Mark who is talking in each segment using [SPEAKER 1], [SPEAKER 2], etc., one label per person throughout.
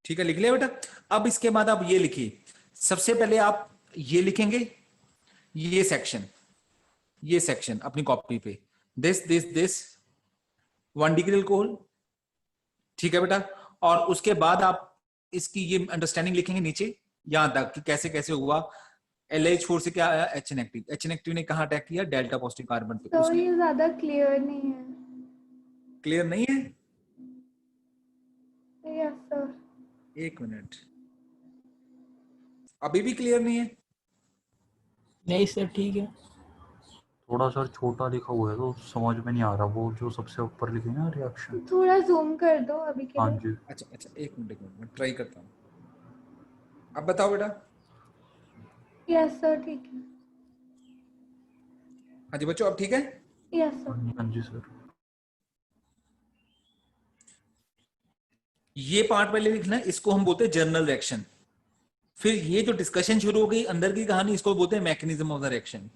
[SPEAKER 1] ठीक है, लिख लिया बेटा। अब इसके बाद आप ये लिखिए, सबसे पहले आप ये लिखेंगे, ये सेक्शन अपनी कॉपी पे, दिस 1 डिग्री अल्कोहल, ठीक है बेटा। और उसके बाद आप इसकी ये अंडरस्टैंडिंग लिखेंगे नीचे यहां तक कि कैसे कैसे हुआ, LH4 से क्या आया, एच नेगेटिव। एच नेगेटिव ने कहा अटैक किया, डेल्टा पॉजिटिव कार्बन पे।
[SPEAKER 2] तो ये ज्यादा क्लियर नहीं है।
[SPEAKER 1] क्लियर नहीं है?
[SPEAKER 2] Yes sir.
[SPEAKER 1] 1 मिनट, अभी भी क्लियर नहीं है?
[SPEAKER 3] नहीं सर ठीक है।
[SPEAKER 4] थोड़ा सर छोटा लिखा हुआ है तो समझ में नहीं आ रहा, वो जो सबसे ऊपर लिखे ना रिएक्शन।
[SPEAKER 2] थोड़ा जूम कर दो अभी के
[SPEAKER 4] हाँ
[SPEAKER 2] लिए।
[SPEAKER 4] जी।
[SPEAKER 1] अच्छा अच्छा, 1 मिनट मैं ट्राई करता हूँ। अब बताओ बेटा।
[SPEAKER 2] यस सर ठीक है।
[SPEAKER 1] हाँ जी बच्चों, अब ठीक है?
[SPEAKER 2] Yes sir.
[SPEAKER 4] हाँ जी सर।
[SPEAKER 1] ये पार्ट पहले लिखना है, इसको हम बोलते हैं जर्नल रिएक्शन। फिर ये जो डिस्कशन शुरू हो गई अंदर की कहानी, इसको बोलते हैं मैकेनिज्म ऑफ द रिएक्शन।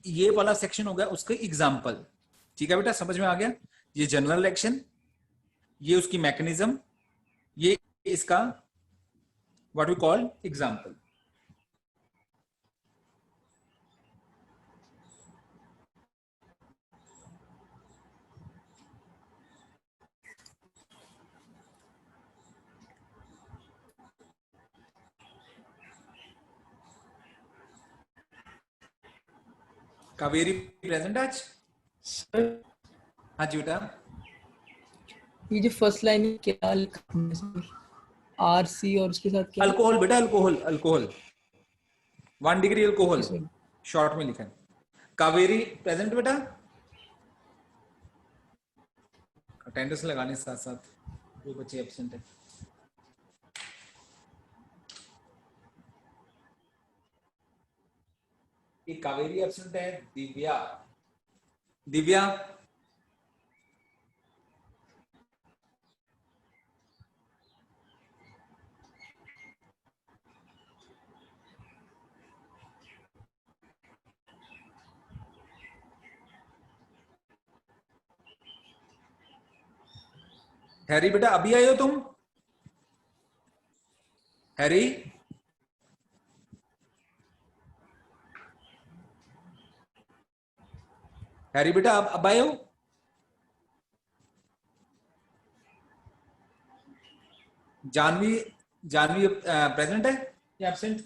[SPEAKER 1] ये वाला सेक्शन हो गया उसके एग्जाम्पल। ठीक है बेटा, समझ में आ गया? ये जनरल रिएक्शन, ये उसकी मैकेनिज्म, ये इसका what we call example. Kaveri present आज?
[SPEAKER 3] सर
[SPEAKER 1] हाँ जी बेटा।
[SPEAKER 3] ये जो फर्स्ट लाइन है क्या लिखा है सर? RC और उसके साथ क्या?
[SPEAKER 1] अल्कोहल बेटा, alcohol 1 degree alcohol,
[SPEAKER 3] sir
[SPEAKER 1] short में लिखा है। कावेरी प्रेजेंट बेटा? अटेंडेंस लगाने के साथ साथ कोई बच्चे एब्सेंट है? एक कावेरी एब्सेंट है, दिव्या हैरी बेटा अभी आए हो तुम? हैरी बेटा अब आए हो? जानवी प्रेजेंट है या एब्सेंट?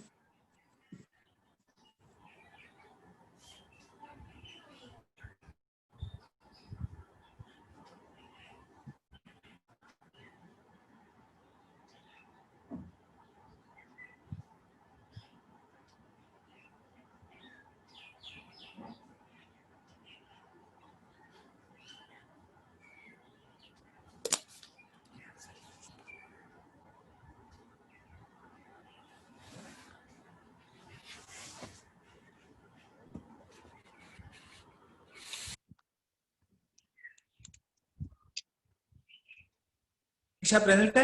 [SPEAKER 1] निशा प्रेजेंट है?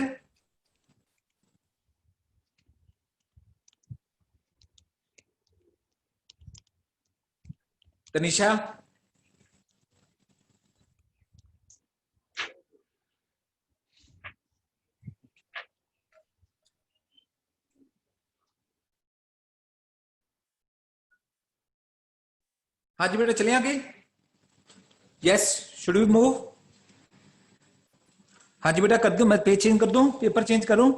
[SPEAKER 1] तनिषा हाँ जी बेटा चले आगे। Yes, should we move? हाँ जी बेटा कर दूं, मैं पेज चेंज कर दूं, पेपर चेंज करूं?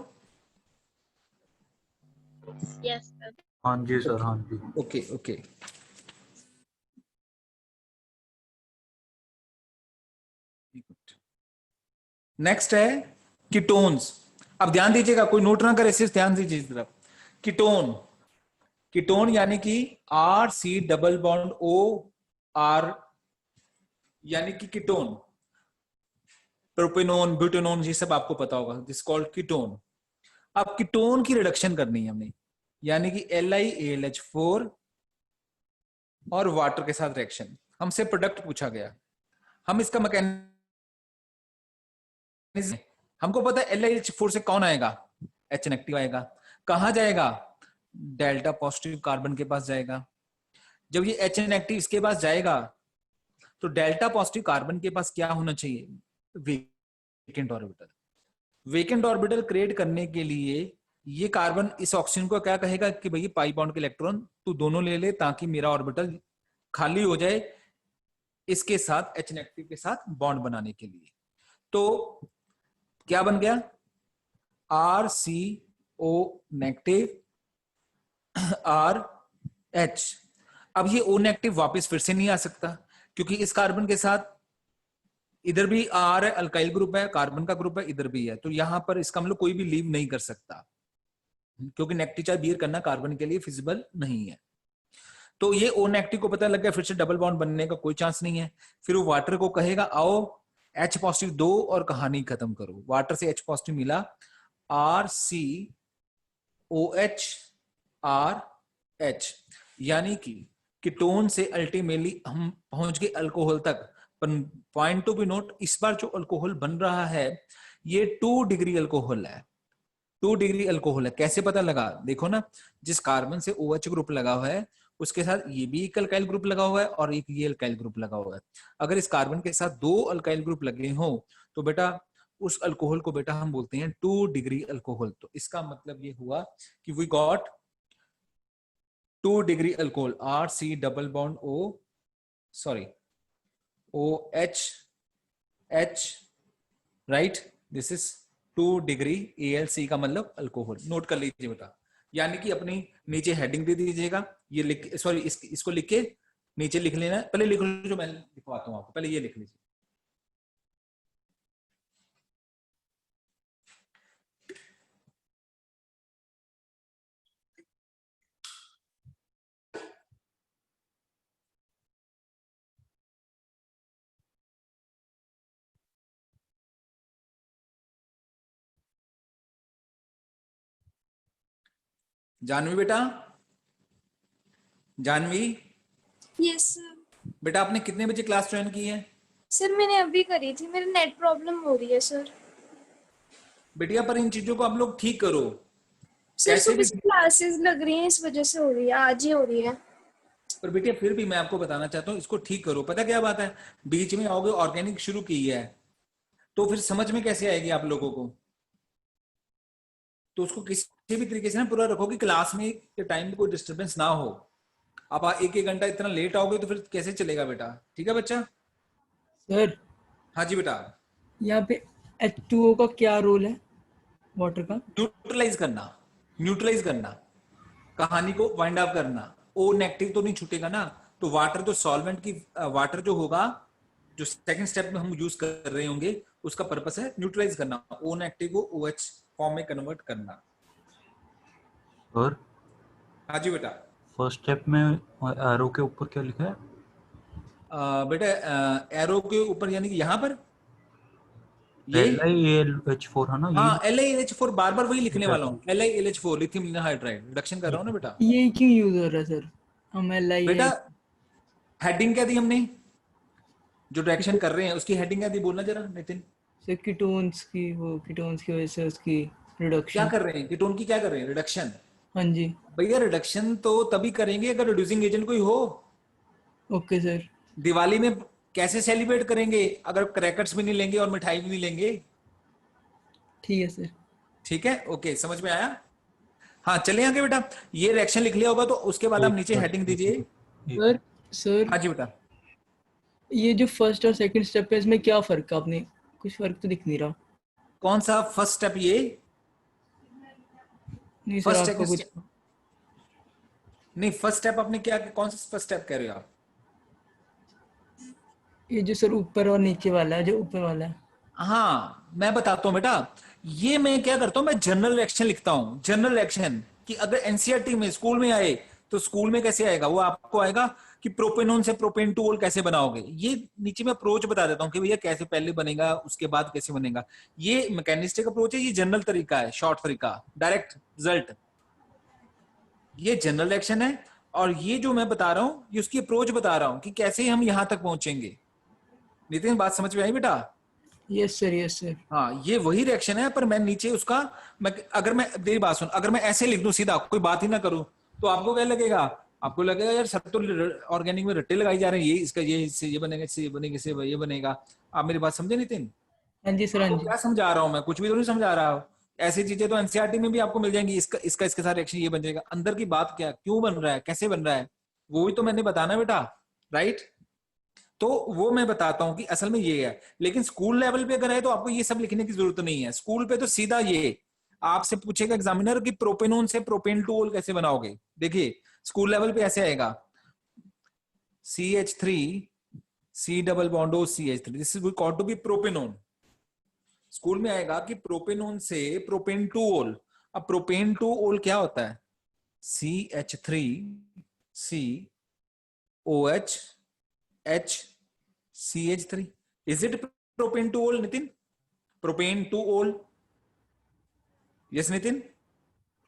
[SPEAKER 5] Yes sir.
[SPEAKER 4] हाँ जी सर। हाँ जी।
[SPEAKER 1] Okay okay. नेक्स्ट है कीटोन्स। अब ध्यान दीजिएगा, कोई नोट ना करे, सिर्फ ध्यान दीजिए इस तरफ। कीटोन यानी कि RC double bond O R, यानी कि कीटोन। प्रोपेनोन, ब्यूटेनोन, ये सब आपको पता होगा, दिस कॉल्ड कीटोन। अब कीटोन की रिडक्शन करनी है हमने, यानी कि LiAlH4 और वाटर के साथ रिएक्शन। हमसे प्रोडक्ट पूछा गया, हम इसका मैकेनिज्म, हमको पता है LiH4 से कौन आएगा, H नेगेटिव आएगा। कहां जाएगा? डेल्टा पॉजिटिव कार्बन के पास जाएगा। जब ये H नेगेटिव इसके पास जाएगा तो डेल्टा पॉजिटिव कार्बन के पास क्या होना चाहिए? Vacant orbital. Vacant orbital create करने के लिए ये कार्बन इस ऑक्सीजन को क्या कहेगा कि भाई पाई बॉन्ड के इलेक्ट्रॉन तू दोनों ले ले ताकि मेरा ऑर्बिटल खाली हो जाए इसके साथ H नेगेटिव के साथ बॉन्ड बनाने के लिए। तो क्या बन गया RCO नेगेटिव RH। अब ये O नेगेटिव वापस फिर से नहीं आ सकता क्योंकि इस कार्बन के साथ इधर भी R है, अल्काइल ग्रुप है, कार्बन का ग्रुप है, इधर भी है, तो यहां पर इसका मतलब कोई भी लीव नहीं कर सकता क्योंकि नेगेटिव चार्ज बियर करना कार्बन के लिए फिजिबल नहीं है। तो ये O नेगेटिव को पता लग गया, फिर से डबल बॉन्ड बनने का कोई चांस नहीं है। फिर वो वाटर को कहेगा आओ H पॉजिटिव दो और कहानी खत्म करो। वाटर से H पॉजिटिव मिला RCOH RH, यानी कि कीटोन से अल्टीमेटली हम पहुंच गए अल्कोहल तक। पर पॉइंट टू बी नोट, इस बार जो अल्कोहल बन रहा है ये 2 डिग्री अल्कोहल है। 2 डिग्री अल्कोहल है। कैसे पता लगा? देखो ना, जिस कार्बन से OH ग्रुप लगा हुआ है उसके साथ ये भी एक अल्काइल ग्रुप लगा हुआ है और एक ये अल्काइल ग्रुप लगा हुआ है। अगर इस कार्बन के साथ 2 अल्काइल ग्रुप लगे हो तो बेटा उस अल्कोहल को बेटा हम बोलते हैं 2 डिग्री अल्कोहल। तो इसका मतलब ये हुआ कि we got 2 degree alcohol RC double bond OH H, right, this is 2 degree AlC का मतलब अल्कोहल। नोट कर लीजिए बेटा, यानी कि अपनी नीचे हेडिंग दे दीजिएगा, ये लिख सॉरी इसको लिख के नीचे लिख लेना। पहले लिख लो जो मैं लिखवाता हूं आपको, पहले ये लिख लीजिए। जानवी बेटा, जानवी
[SPEAKER 5] यस सर।
[SPEAKER 1] बेटा आपने कितने बजे क्लास ज्वाइन की है?
[SPEAKER 5] सर मैंने अभी करी थी, मेरे नेट प्रॉब्लम हो रही है सर।
[SPEAKER 1] बेटिया पर इन चीजों को आप लोग ठीक करो।
[SPEAKER 5] सर
[SPEAKER 1] कैसे
[SPEAKER 5] सुबह
[SPEAKER 1] भी
[SPEAKER 5] से क्लासेस लग रही हैं, इस वजह से हो रही है, आज ही हो रही है।
[SPEAKER 1] पर बेटिया फिर भी मैं आपको बताना चाहता हूँ इसको ठीक करो। पता क्या बात है, बीच में आओगे ऑर्गेनिक शुरू की है तो फिर समझ में कैसे आएगी आप लोगों को? तो उसको किसी भी तरीके से ना पूरा रखो कि क्लास में के टाइम में कोई डिस्टरबेंस ना हो। आप 1-1 घंटा इतना लेट आओगे तो फिर कैसे चलेगा बेटा? ठीक है बच्चा?
[SPEAKER 3] सर
[SPEAKER 1] हाँ जी बेटा।
[SPEAKER 3] यहाँ पे H2O का क्या रोल है वाटर का?
[SPEAKER 1] न्यूट्रलाइज करना, कहानी को वाइंड अप करना। O नेगेटिव तो नहीं छूटेगा ना, तो वाटर जो सॉल्वेंट की वाटर जो होगा, जो सेकंड स्टेप में हम यूज कर रहे होंगे, उसका पर्पस है न्यूट्रलाइज करना, O नेगेटिव को OH फॉर्म में कन्वर्ट करना।
[SPEAKER 4] और
[SPEAKER 1] हाँ जी बेटा।
[SPEAKER 4] फर्स्ट स्टेप में एरो के ऊपर क्या लिखा है?
[SPEAKER 1] बेटा एरो के ऊपर यानी कि यहाँ पर ये
[SPEAKER 4] LiAlH4 है ना?
[SPEAKER 1] हाँ LiLH4 बार बार वही लिखने वाला हूँ। LiLH4 लिथियम लिनोहाइड्राइड रिडक्शन कर रहा हूँ ना बेटा।
[SPEAKER 3] ये क्यों यूज हो रहा है सर? हम
[SPEAKER 1] बेटा
[SPEAKER 3] LiA
[SPEAKER 1] हेडिंग क्या दी हमने, जो रिएक्शन कर रहे हैं उसकी हेडिंग क्या दी, बोलना जरा नितिन।
[SPEAKER 3] से कीटोन्स की वजह से उसकी
[SPEAKER 1] क्या
[SPEAKER 3] रिडक्शन।
[SPEAKER 1] कर रहे हैं? कीटोन की क्या कर रहे हैं? रिडक्शन।
[SPEAKER 3] हाँ जी।
[SPEAKER 1] भैया रिडक्शन तो तभी करेंगे अगर रिड्यूसिंग एजेंट कोई हो।
[SPEAKER 3] Okay sir.
[SPEAKER 1] दिवाली में कैसे सेलिब्रेट करेंगे अगर क्रैकर्स भी नहीं लेंगे और मिठाई भी नहीं लेंगे?
[SPEAKER 3] ठीक है सर।
[SPEAKER 1] ठीक है, ओके, समझ में आया? हाँ चले आगे बेटा, ये रिएक्शन लिख लिया होगा तो उसके बाद आप नीचे हेडिंग दीजिए।
[SPEAKER 3] सर
[SPEAKER 1] हाँ जी बेटा।
[SPEAKER 3] ये जो फर्स्ट और सेकंड स्टेप है इसमें क्या फर्क है? आपने कुछ फर्क तो दिख नहीं रहा।
[SPEAKER 1] कौन सा फर्स्ट स्टेप? ये
[SPEAKER 3] नहीं सर,
[SPEAKER 1] फर्स्ट
[SPEAKER 3] आपका कुछ
[SPEAKER 1] नहीं, फर्स्ट स्टेप आपने क्या, कौन सा फर्स्ट स्टेप कह रहे हो आप?
[SPEAKER 3] ये जो सर ऊपर और नीचे वाला है, जो ऊपर वाला है।
[SPEAKER 1] हाँ मैं बताता हूँ बेटा, ये मैं क्या करता हूँ, मैं जनरल रिएक्शन लिखता हूँ। जनरल रिएक्शन कि अगर एनसीईआरटी में स्कूल में आए तो स्कूल में कैसे आएगा, वो आपको आएगा कि प्रोपेनोन से प्रोपेन टू कैसे बनाओगे। ये नीचे मैं अप्रोच बता देता हूँ कि भैया कैसे पहले बनेगा उसके बाद कैसे बनेगा। ये मैकेनिस्टिक अप्रोच है, ये जनरल तरीका है, शॉर्ट तरीका, डायरेक्ट रिजल्ट। ये जनरल रिएक्शन है और ये जो मैं बता रहा हूँ ये उसकी अप्रोच बता रहा हूँ कि कैसे हम यहां तक पहुंचेंगे। नितिन बात समझ में आई बेटा?
[SPEAKER 3] Yes sir.
[SPEAKER 1] हाँ ये वही रिएक्शन है, पर मैं नीचे उसका अगर मैं तेरी बात सुन, अगर मैं ऐसे लिख दूं सीधा कोई बात ही ना करूं तो आपको क्या लगेगा? आपको लगेगा यार सब तो ऑर्गेनिक में रट्टे लगाई जा रहे हैं, ये इसका ये इससे ये बनेगा, इससे ये बनेगा, इससे ये बनेगा। आप मेरी बात समझे नितिन?
[SPEAKER 3] हाँ जी सर, हाँ
[SPEAKER 1] आपको
[SPEAKER 3] जी।
[SPEAKER 1] क्या समझा रहा हूं मैं? कुछ भी तो नहीं समझा रहा हूं। ऐसी चीजें तो एनसीईआरटी में भी आपको मिल जाएंगी, इसका इसका इसके साथ रिएक्शन ये बन जाएगा। अंदर की बात क्या, क्यों बन रहा है, कैसे बन रहा है, वो भी तो मैंने बताना बेटा, राइट? तो वो मैं बताता हूं कि असल में ये है। लेकिन स्कूल लेवल पे अगर है तो आपको ये सब लिखने की जरूरत नहीं है। स्कूल पे तो सीधा ये आपसे पूछेगा एग्जामिनर कि प्रोपेनोन से प्रोपेन टू ओल कैसे बनाओगे। देखिए स्कूल लेवल पे ऐसे आएगा, CH3 C double bond O CH3, this is called to be propanone. School में आएगा कि प्रोपेनोन से प्रोपेन टू ओल। अब प्रोपेन टू ओल क्या होता है? CH3 COH H CH3। Is it propane two ओल नितिन? प्रोपेन टू ओल, yes Nitin?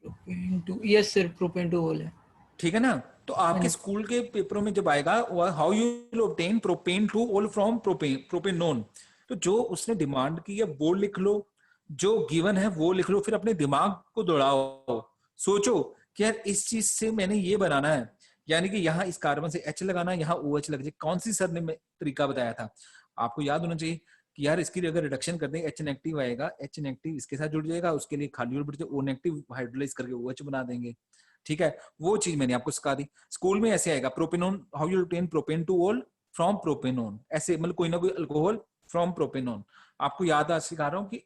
[SPEAKER 3] Propane two, yes sir, propane two ओल है।
[SPEAKER 1] ठीक है ना? तो आपके
[SPEAKER 3] हाँ।
[SPEAKER 1] स्कूल के पेपरों में जब आएगा how you will obtain propane two ओल फ्रॉम प्रोपेनोन, तो जो उसने डिमांड की है वो लिख लो, जो गिवन है वो लिख लो, फिर अपने दिमाग को दौड़ाओ, सोचो कि यार इस चीज से मैंने ये बनाना है, यानी कि यहाँ इस कार्बन से H लगाना, यहाँ OH लग जाए। कौन सी सर ने तरीका बताया था? आपको याद होना चाहिए कि यार इसकी अगर रिडक्शन कर दें H नेगेटिव आएगा, H नेगेटिव इसके साथ जुड़ जाएगा, उसके लिए खाली ऑर्बिटल O नेगेटिव हाइड्रोलाइज करके OH बना देंगे। ठीक है, वो चीज मैंने आपको सिखा दी। स्कूल में ऐसे आएगा propanone, how you obtain propane two ओल फ्रॉम प्रोपेनोन, ऐसे मतलब कोई ना कोई अल्कोहल फ्रॉम प्रोपेनोन। आपको याद आज सिखा रहा हूँ कि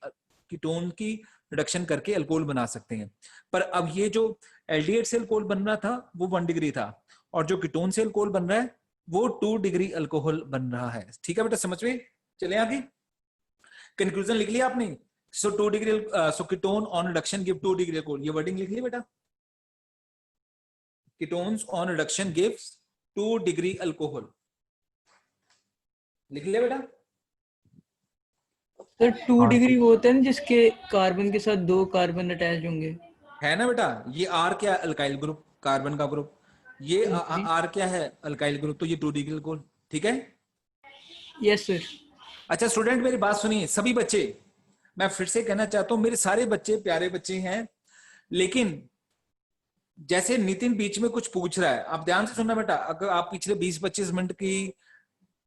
[SPEAKER 1] कीटोन की रिडक्शन करके अल्कोहल बना सकते हैं। पर अब ये जो एल्डिहाइड से अल्कोहल बन रहा था वो 1 डिग्री था, और जो कीटोन से अल्कोहल बन रहा है वो 2 डिग्री अल्कोहल बन रहा है। ठीक है बेटा, समझ में? चले आगे, कंक्लूजन लिख लिया आपने? सो 2 degree, so ketone on reduction give 2 degree alcohol, ये वर्डिंग लिख लिया बेटा? ketones on reduction gives 2 degree alcohol, लिख लिया बेटा?
[SPEAKER 3] सर 2
[SPEAKER 4] हाँ
[SPEAKER 3] डिग्री
[SPEAKER 4] जी।
[SPEAKER 3] वो होता है ना जिसके कार्बन के साथ 2 कार्बन अटैच होंगे।
[SPEAKER 1] है ना बेटा? ये R क्या है? अल्काइल ग्रुप, कार्बन का ग्रुप। ये
[SPEAKER 3] जी।
[SPEAKER 1] R क्या है? Alkyl group. तो ये 2 डिग्री अल्कोहल। ठीक है?
[SPEAKER 3] Yes sir.
[SPEAKER 1] अच्छा स्टूडेंट मेरी बात सुनिए, सभी बच्चे, मैं फिर से कहना चाहता हूं मेरे सारे बच्चे प्यारे बच्चे हैं, लेकिन जैसे नितिन बीच में कुछ पूछ रहा है, आप ध्यान से सुनना बेटा। अगर आप पिछले 20-25 मिनट की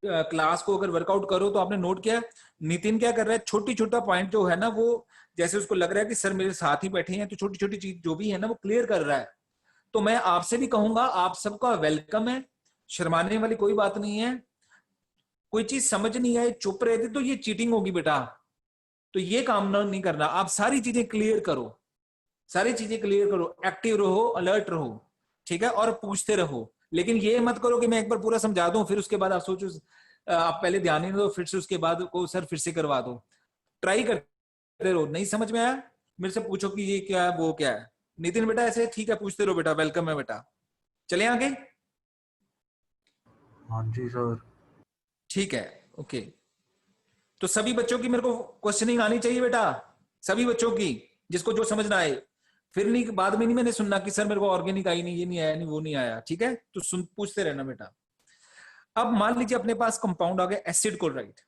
[SPEAKER 1] क्लास को अगर वर्कआउट करो तो आपने नोट किया नितिन क्या कर रहा है, छोटी छोटा पॉइंट जो है ना, वो जैसे उसको लग रहा है कि सर मेरे साथ ही बैठे हैं, तो छोटी छोटी चीज जो भी है ना वो क्लियर कर रहा है। तो मैं आपसे भी कहूंगा, आप सबका वेलकम है, शर्माने वाली कोई बात नहीं है। कोई चीज समझ नहीं आए चुप रहते तो ये चीटिंग होगी बेटा, तो ये काम नहीं करना। आप सारी चीजें क्लियर करो, सारी चीजें क्लियर करो, एक्टिव रहो, अलर्ट रहो, ठीक है? और पूछते रहो, लेकिन ये मत करो कि मैं एक बार पूरा समझा दूं फिर उसके बाद आप सोचो, आप पहले ध्यान नहीं दो फिर से उसके बाद को सर फिर से करवा दो। ट्राई करते रहो, नहीं समझ में आया मेरे से पूछो कि ये क्या है वो क्या है। नितिन बेटा ऐसे ठीक है, पूछते रहो बेटा, वेलकम है बेटा। चले आगे?
[SPEAKER 4] हाँ जी सर।
[SPEAKER 1] ठीक है, ओके। तो सभी बच्चों की मेरे को क्वेश्चनिंग आनी चाहिए बेटा, सभी बच्चों की, जिसको जो समझना आए। फिर नहीं बाद में नहीं मैंने सुनना कि सर मेरे को ऑर्गेनिक आई नहीं, ये नहीं आया, नहीं वो नहीं आया। ठीक है, तो सुन पूछते रहना बेटा। अब मान लीजिए अपने पास कंपाउंड आ गया एसिड क्लोराइड।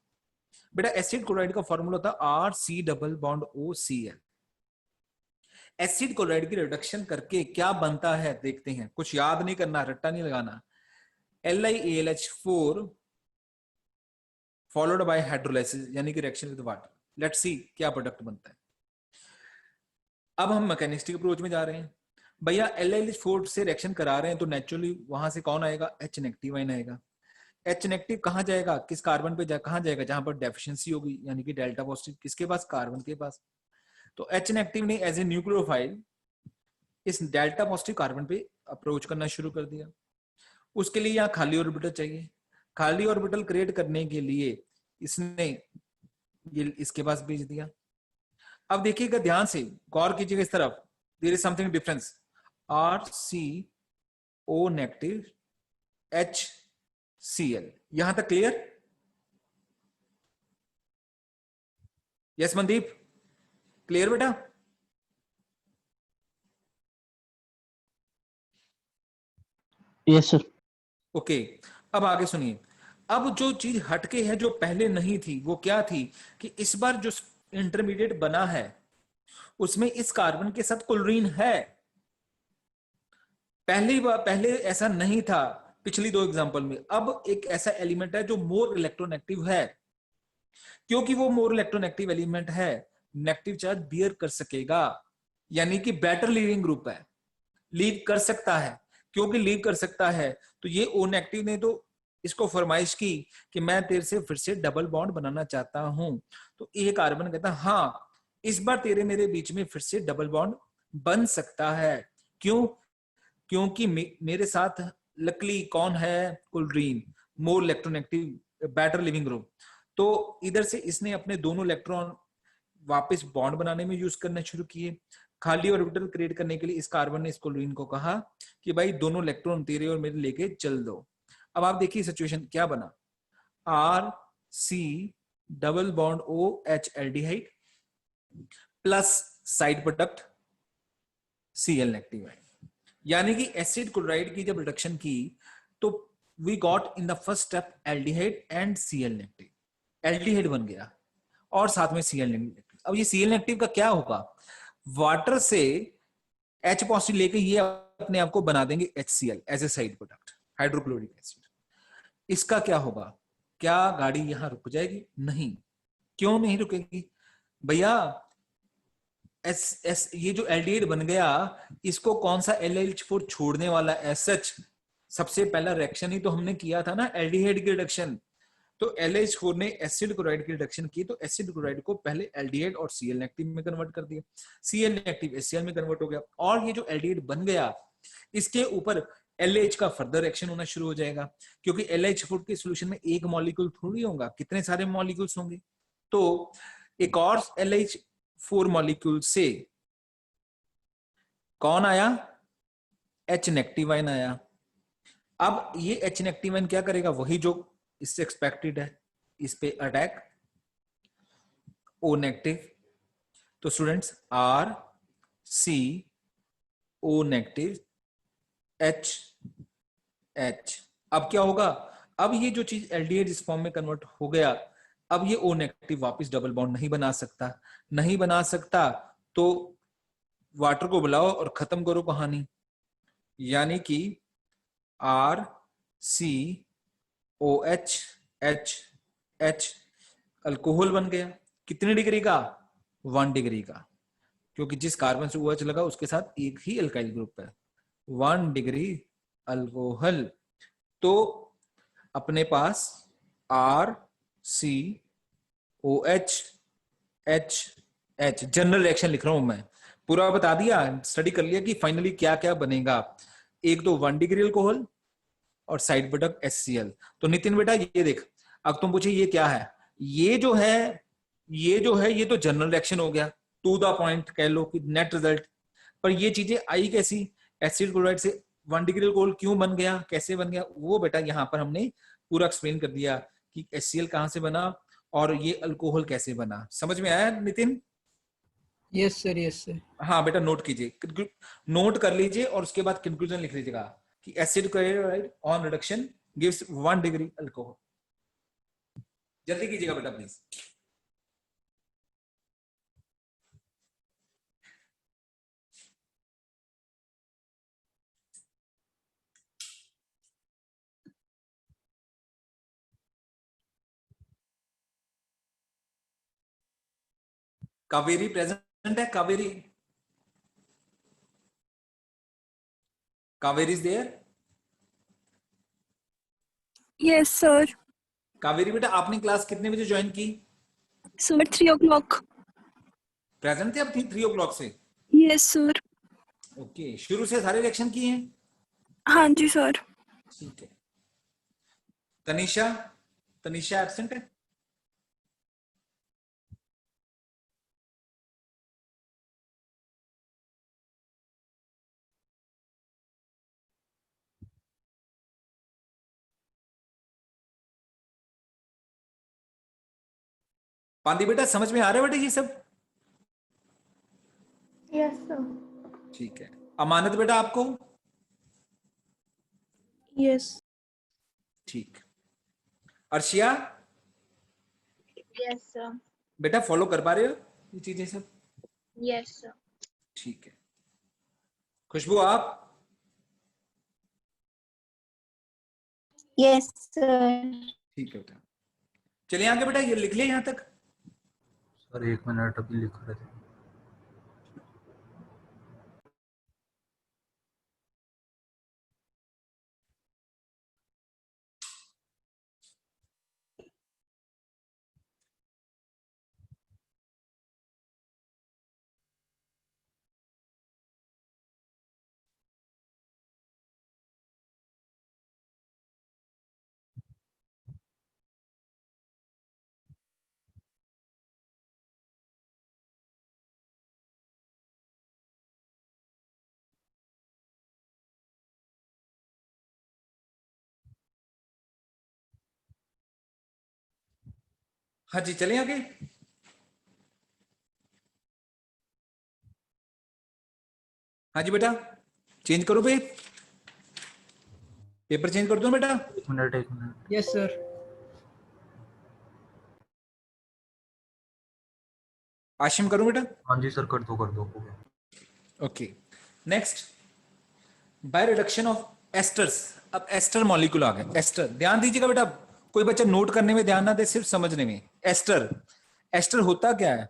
[SPEAKER 1] बेटा एसिड क्लोराइड का फॉर्मूला होता है RC double bond OCl। Acid chloride की रिडक्शन करके क्या बनता है देखते हैं, कुछ याद नहीं करना, रट्टा नहीं लगाना। LiAlH4 फॉलोड बाय हाइड्रोलाइसिस, यानी कि reaction with water. Let's see क्या प्रोडक्ट बनता है। अब हम मैकेनिस्टिक अप्रोच में जा रहे हैं भैया। LiAlH4 से रिएक्शन करा रहे हैं तो नेचुरली वहां से कौन आएगा? H नेगेटिव आयन आएगा। H नेगेटिव कहां जाएगा, किस कार्बन पे कहां जाएगा? जहां पर डेफिशिएंसी होगी, यानी कि डेल्टा पॉजिटिव किसके पास? कार्बन के पास। तो H नेगेटिव ने एज ए न्यूक्लियोफाइल इस डेल्टा पॉजिटिव कार्बन पे अप्रोच करना शुरू कर दिया। उसके लिए यहाँ खाली ऑर्बिटल चाहिए। खाली ऑर्बिटल क्रिएट करने के लिए इसने ये इसके पास भेज दिया। अब देखिएगा ध्यान से, गौर कीजिएगा इस तरफ, there is something difference. RCO negative HCl, यहां तक क्लियर? यस मनदीप, क्लियर बेटा?
[SPEAKER 6] Yes sir.
[SPEAKER 1] ओके, अब आगे सुनिए। अब जो चीज हटके है, जो पहले नहीं थी, वो क्या थी कि इस बार जो इंटरमीडिएट बना है उसमें इस कार्बन के साथ क्लोरीन है। पहले ऐसा नहीं था पिछली 2 एग्जांपल में। अब एक ऐसा एलिमेंट है जो मोर इलेक्ट्रोनेगेटिव है। क्योंकि वो मोर इलेक्ट्रोनेगेटिव एलिमेंट है, नेगेटिव चार्ज बियर कर सकेगा, यानी कि बेटर लीविंग ग्रुप है, लीव कर सकता है। क्योंकि लीव कर सकता है तो ये ओ नेगेटिव ने तो इसको फरमाइश की कि मैं तेरे से फिर से डबल बॉन्ड बनाना चाहता हूं। तो ए कार्बन कहता है हाँ, इस बार तेरे मेरे बीच में फिर से डबल बॉन्ड बन सकता है। क्यों? क्योंकि मेरे साथ लकली कौन है? Chlorine, more electronegative better leaving group. तो इधर से इसने अपने दोनों इलेक्ट्रॉन वापस बॉन्ड बनाने में यूज करना शुरू किए। खाली ऑर्बिटल क्रिएट करने के लिए इस कार्बन ने इस क्लोरीन को कहा कि भाई दोनों इलेक्ट्रॉन तेरे और मेरे लेके चल दो। अब आप देखिए सिचुएशन क्या बना, R C double bond O H aldehyde plus side product Cl negative है। यानी कि एसिड क्लोराइड की जब रिडक्शन की तो we got in the first step aldehyde and Cl negative, aldehyde बन गया और साथ में Cl नेगेटिव। अब ये Cl नेगेटिव का क्या होगा, वाटर से H पॉजिटिव लेके ये अपने आप को बना देंगे HCl as a side product, hydrochloric acid. इसका क्या होगा, क्या गाड़ी यहां रुक जाएगी? नहीं। क्यों नहीं रुकेगी भैया? ये जो एल्डिहाइड बन गया, इसको कौन सा LH4 छोड़ने वाला है? सच सबसे पहला रिएक्शन ही तो हमने किया था ना, एल्डिहाइड की रिडक्शन। तो LH4 ने एसिड क्लोराइड की रिडक्शन की, तो एसिड क्लोराइड को पहले एल्डिहाइड और Cl नेगेटिव में कन्वर्ट कर दिया, Cl नेगेटिव HCl में कन्वर्ट हो गया, और ये जो एल्डिहाइड बन गया इसके ऊपर LH का फर्दर रिएक्शन होना शुरू हो जाएगा। क्योंकि LH4 के सॉल्यूशन में एक मॉलिक्यूल थोड़ी होगा, कितने सारे मॉलिक्यूल्स होंगे। तो एक और LH4 मॉलिक्यूल से कौन आया? H नेगेटिव आयन आया। अब ये H नेगेटिव आयन क्या करेगा, वही जो इससे एक्सपेक्टेड है, इस पे अटैक, O नेगेटिव। तो students R C O negative H H। अब क्या होगा, अब ये जो चीज एल्डिहाइड इस फॉर्म में कन्वर्ट हो गया, अब ये O नेगेटिव वापस डबल बॉन्ड नहीं बना सकता, नहीं बना सकता तो वाटर को बुलाओ और खत्म करो कहानी। यानी कि R C OH H H alcohol बन गया। कितने डिग्री का? 1 डिग्री का, क्योंकि जिस कार्बन से OH लगा उसके साथ एक ही अल्काइल ग्रुप है, 1 डिग्री अल्कोहल। तो अपने पास R C OH H H, general reaction लिख रहा हूं मैं, पूरा बता दिया, स्टडी कर लिया कि फाइनली क्या क्या बनेगा। एक तो 1 डिग्री अल्कोहल और साइड प्रोडक्ट HCl। तो नितिन बेटा ये देख, अब तुम पूछे ये क्या है, ये जो है ये तो जनरल रिएक्शन हो गया, टू द पॉइंट कह लो कि नेट रिजल्ट। पर ये चीजें आई कैसी, एसिड क्लोराइड से 1 डिग्री अल्कोहल क्यों बन गया, कैसे बन गया, वो बेटा यहाँ पर हमने पूरा एक्सप्लेन कर दिया कि HCl कहां से बना और ये अल्कोहल कैसे बना। समझ में आया Nitin?
[SPEAKER 3] Yes sir, yes sir.
[SPEAKER 1] हाँ बेटा नोट कीजिए, नोट कर लीजिए और उसके बाद कंक्लूजन लिख लीजिएगा कि acid chloride on reduction gives 1 degree alcohol. जल्दी कीजिएगा बेटा प्लीज। कावेरी प्रेजेंट है? Kaveri, Kaveri is there?
[SPEAKER 7] Yes sir.
[SPEAKER 1] Kaveri बेटा आपने क्लास कितने बजे ज्वाइन की?
[SPEAKER 7] Sir 3 o'clock।
[SPEAKER 1] प्रेजेंट थे आप 3 o'clock से?
[SPEAKER 7] Yes sir.
[SPEAKER 1] ओके, शुरू से सारे रिएक्शन किए हैं?
[SPEAKER 7] हाँ जी सर।
[SPEAKER 1] ठीक है। तनिषा, तनिषा एब्सेंट है? पांदी बेटा समझ में आ रहा है बेटा ये सब?
[SPEAKER 2] Yes sir.
[SPEAKER 1] ठीक है। अमानत बेटा आपको?
[SPEAKER 5] यस।
[SPEAKER 1] ठीक। Arshiya
[SPEAKER 5] yes sir.
[SPEAKER 1] बेटा फॉलो कर पा रहे हो ये चीजें सब?
[SPEAKER 5] Yes sir.
[SPEAKER 1] ठीक है। खुशबू आप?
[SPEAKER 8] Yes sir.
[SPEAKER 1] ठीक है बेटा। चलिए आगे बेटा, ये लिख लिया यहां तक।
[SPEAKER 4] सर 1 मिनट अभी लिख रहे थे।
[SPEAKER 1] हाँ जी, चलिए आगे। हाँ जी बेटा, चेंज करो बे, पेपर चेंज कर दो बेटा।
[SPEAKER 4] 1 मिनट।
[SPEAKER 3] Yes sir.
[SPEAKER 1] आशिम करो बेटा।
[SPEAKER 4] हाँ जी सर, कर दो हो गया।
[SPEAKER 1] Okay, next, bye reduction of esters. अब एस्टर मॉलिक्यूल आ गए। एस्टर, ध्यान दीजिएगा बेटा, कोई बच्चा नोट करने में ध्यान ना दे, सिर्फ समझने में। एस्टर, एस्टर होता क्या है?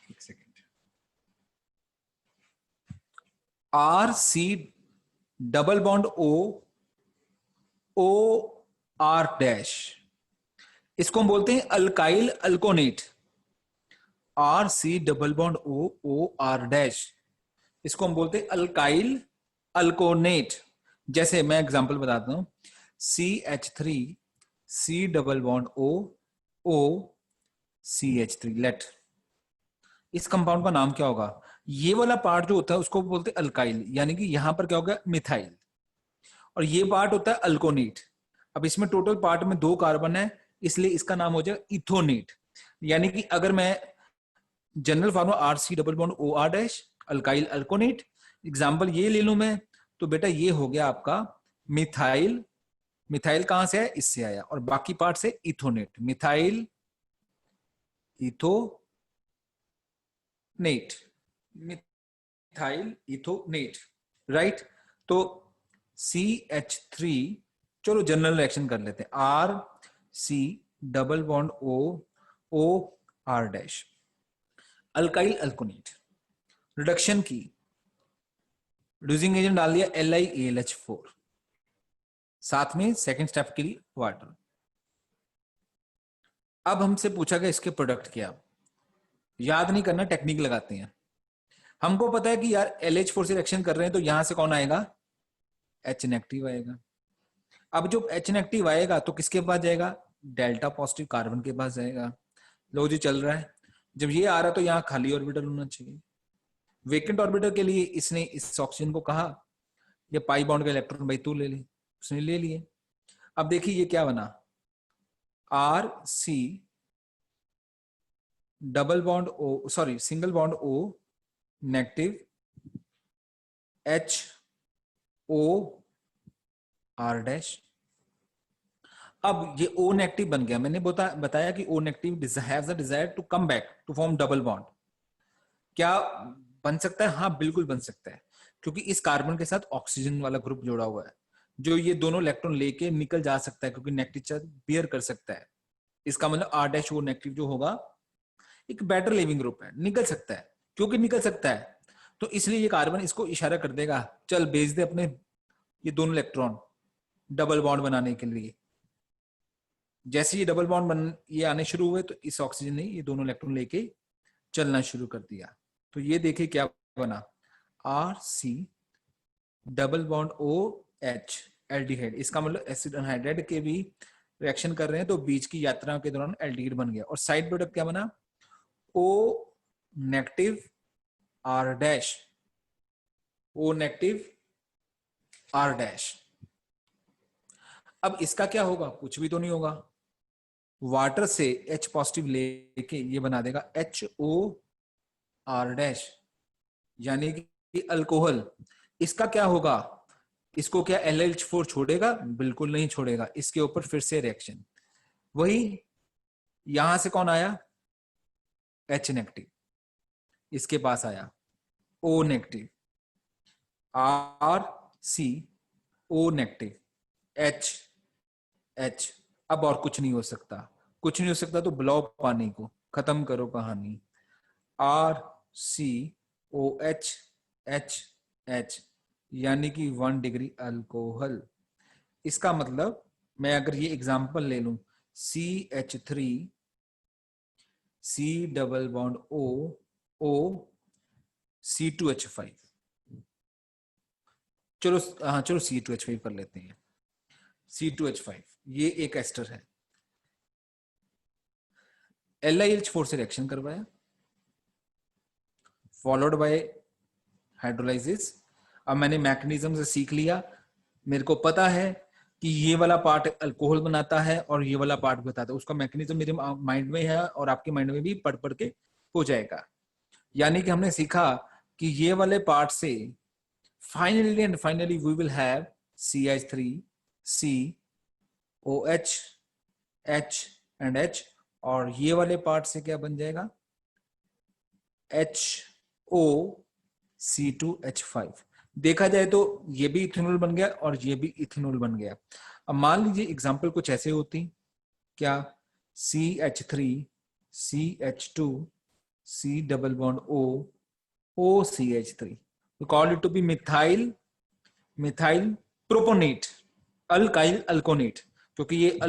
[SPEAKER 1] एक second. R C double bond O R dash, इसको हम बोलते हैं alkyl alkanoate. R C double bond O R dash, इसको हम बोलते हैं अल्काइल अल्कोनेट। जैसे मैं एग्जांपल बताता हूं, CH3 C double bond O CH3, लेट। इस कंपाउंड का नाम क्या होगा? ये वाला पार्ट जो होता है उसको बोलते हैं अल्काइल, यानी कि यहां पर क्या होगा, मिथाइल, और ये पार्ट होता है अल्कोनेट। अब इसमें टोटल पार्ट में 2 कार्बन है, इसलिए इसका नाम हो जाएगा इथोनेट। यानी कि अगर मैं general formula R C double bond O R dash alkyl alkanoate, example ये ले लूं मैं, तो बेटा ये हो गया आपका मिथाइल। मिथाइल कहां से है? इससे आया, और बाकी पार्ट से ethanoate, methyl ethanoate, methyl ethanoate, right. तो CH3, चलो जनरल रिएक्शन कर लेते हैं, R C double bond O R dash alkyl alkanoate, reduction की, रिड्यूसिंग एजेंट डाल दिया LiAlH4, साथ में सेकेंड स्टेप के लिए वाटर। अब हमसे पूछा गया इसके प्रोडक्ट क्या, याद नहीं करना, टेक्निक लगाते हैं। हमको पता है कि यार LH4 से रिएक्शन कर रहे हैं, तो यहां से कौन आएगा? H नेगेटिव आएगा। अब जो H नेगेटिव आएगा तो किसके पास जाएगा? डेल्टा पॉजिटिव कार्बन के पास जाएगा। लो जी, चल रहा है। जब ये आ रहा तो यहाँ खाली ऑर्बिटल होना चाहिए। वेकेंट ऑर्बिटल के लिए इसने इस ऑक्सीजन को कहा ये पाई बॉन्ड का इलेक्ट्रॉन भाई तू ले ले, उसने ले लिए। अब देखिए ये क्या बना, R C double bond O, sorry single bond O negative HO R dash. अब ये O नेगेटिव बन गया। मैंने बताया कि O negative has a desire to come back to form double bond. क्या बन सकता है? हाँ बिल्कुल बन सकता है, क्योंकि इस कार्बन के साथ ऑक्सीजन वाला ग्रुप जुड़ा हुआ है, जो ये दोनों इलेक्ट्रॉन लेके निकल जा सकता है, क्योंकि नेगेटिव चार्ज बियर कर सकता है। इसका मतलब R डैश O नेगेटिव जो होगा एक बेटर लिविंग ग्रुप है, निकल सकता है। क्योंकि निकल सकता है तो इसलिए ये कार्बन इसको इशारा कर देगा, चल भेज दे अपने ये दोनों इलेक्ट्रॉन डबल बॉन्ड बनाने के लिए। जैसे ये डबल बॉन्ड ये आने शुरू हुए तो इस ऑक्सीजन ने ये दोनों इलेक्ट्रॉन लेके चलना शुरू कर दिया। तो ये देखिए क्या बना, R C double bond O H aldehyde. इसका मतलब एसिड अनहाइड्राइड के भी रिएक्शन कर रहे हैं, तो बीच की यात्रा के दौरान एल्डिहाइड बन गया। और साइड प्रोडक्ट क्या बना, O negative R dash, O negative R dash. अब इसका क्या होगा? कुछ भी तो नहीं होगा, वाटर से H पॉजिटिव लेके ये बना देगा HO आर डैश, यानी कि अल्कोहल। इसका क्या होगा? इसको क्या LH4 छोड़ेगा? बिल्कुल नहीं छोड़ेगा। इसके ऊपर फिर से रिएक्शन, वही यहां से कौन आया? H नेगेटिव, इसके पास आया O negative, R C O negative, H अब और कुछ नहीं हो सकता, कुछ नहीं हो सकता तो बुलाओ पानी को, खत्म करो कहानी। RCOH यानी कि 1 डिग्री अल्कोहल। इसका मतलब मैं अगर ये एग्जांपल ले लूं, CH3 C double bond O C2H5, चलो हाँ चलो C2H5 कर लेते हैं। C2H5 ये एक एस्टर है, LiH4 से रिएक्शन करवाया, फॉलोड बाय हाइड्रोलाइसिस। अब मैंने मैकेनिज्म से सीख लिया, मेरे को पता है कि ये वाला पार्ट अल्कोहल बनाता है और ये वाला पार्ट बताता है, उसका मैकेनिज्म मेरे माइंड में है और आपके माइंड में भी पढ़ पढ़ के हो जाएगा। यानी कि हमने सीखा कि ये वाले पार्ट से finally we will have CH3 COH H and H, और ये वाले पार्ट से क्या बन जाएगा HOC2H5। देखा जाए तो ये भी इथेनॉल बन गया और ये भी इथेनॉल बन गया। अब मान लीजिए एग्जांपल कुछ ऐसे होती, क्या CH3 CH2 C double bond O OCH3, we call it to be methyl propanoate, alkyl alkanoate, क्योंकि ये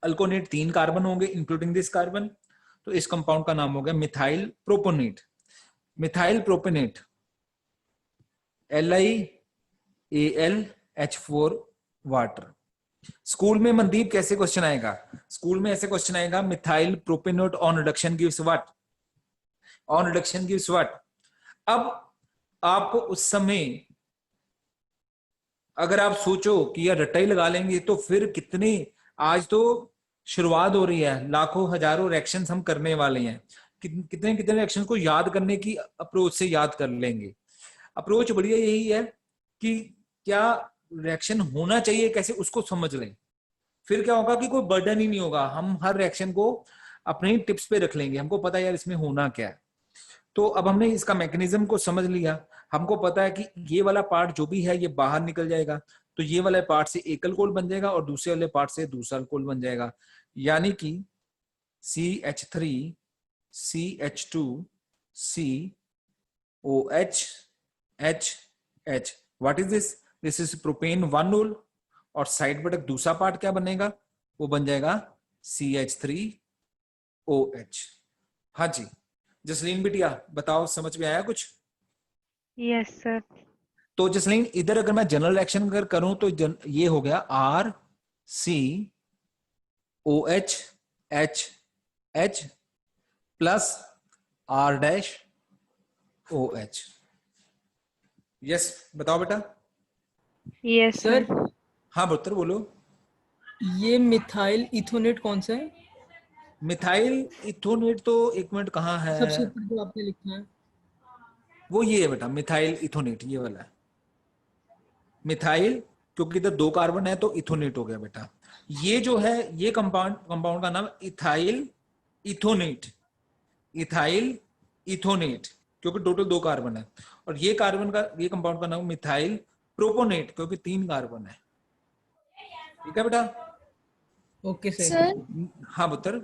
[SPEAKER 1] अल्कोनेट 3 कार्बन होंगे इंक्लूडिंग दिस कार्बन, तो इस कंपाउंड का नाम हो गया methyl propanoate. Methyl propanoate LiAlH4 water. School में मनदीप कैसे क्वेश्चन आएगा, स्कूल में ऐसे क्वेश्चन आएगा, methyl propanoate on reduction gives what, on reduction gives what. अब आपको उस समय अगर आप सोचो कि यार रट्टा ही लगा लेंगे तो फिर कितने, आज तो शुरुआत हो रही है, लाखों हजारों रिएक्शंस हम करने वाले हैं, कितने कितने रिएक्शंस को याद करने की अप्रोच से याद कर लेंगे। अप्रोच बढ़िया यही है कि क्या रिएक्शन होना चाहिए कैसे उसको समझ लें, फिर क्या होगा कि कोई बर्डन ही नहीं होगा, हम हर रिएक्शन को अपने टिप्स पे रख लेंगे, हमको पता है यार इसमें होना क्या है। तो अब हमने इसका मैकेनिज्म को समझ लिया, हमको पता है कि ये वाला पार्ट जो भी है ये बाहर निकल जाएगा, तो ये वाले पार्ट से एक अल्कोहल बन जाएगा और दूसरे वाले पार्ट से दूसरा अल्कोहल बन जाएगा, यानी कि CH3 CH2 COH H। What is this, this is propane 1 मोल, और साइड पर दूसरा पार्ट क्या बनेगा, वो बन जाएगा CH3OH। हाँ जी जसलीन बिटिया बताओ, समझ में आया कुछ?
[SPEAKER 8] Yes sir.
[SPEAKER 1] तो जसलीन इधर अगर मैं जनरल रिएक्शन अगर करूं तो ये हो गया RCOH H plus R-OH। Yes बताओ बेटा।
[SPEAKER 8] Yes
[SPEAKER 3] sir
[SPEAKER 8] sir.
[SPEAKER 1] हाँ पुत्र बोलो।
[SPEAKER 3] ये मिथाइल इथोनेट कौन सा है?
[SPEAKER 1] मिथाइल इथोनेट तो एक मिनट कहाँ है,
[SPEAKER 3] सबसे ऊपर जो आपने लिखा है
[SPEAKER 1] वो ये है बेटा, मिथाइल इथोनेट ये वाला है। मिथाइल क्योंकि इधर 2 कार्बन है तो इथोनेट हो गया बेटा। ये जो है ये कंपाउंड का नाम इथाइल इथोनेट, इथाइल इथोनेट क्योंकि टोटल 2 कार्बन है, और ये कंपाउंड का नाम मिथाइल प्रोपोनेट क्योंकि 3 कार्बन है। ठीक है बेटा?
[SPEAKER 3] Okay sir.
[SPEAKER 5] सर
[SPEAKER 1] हाँ पुत्र।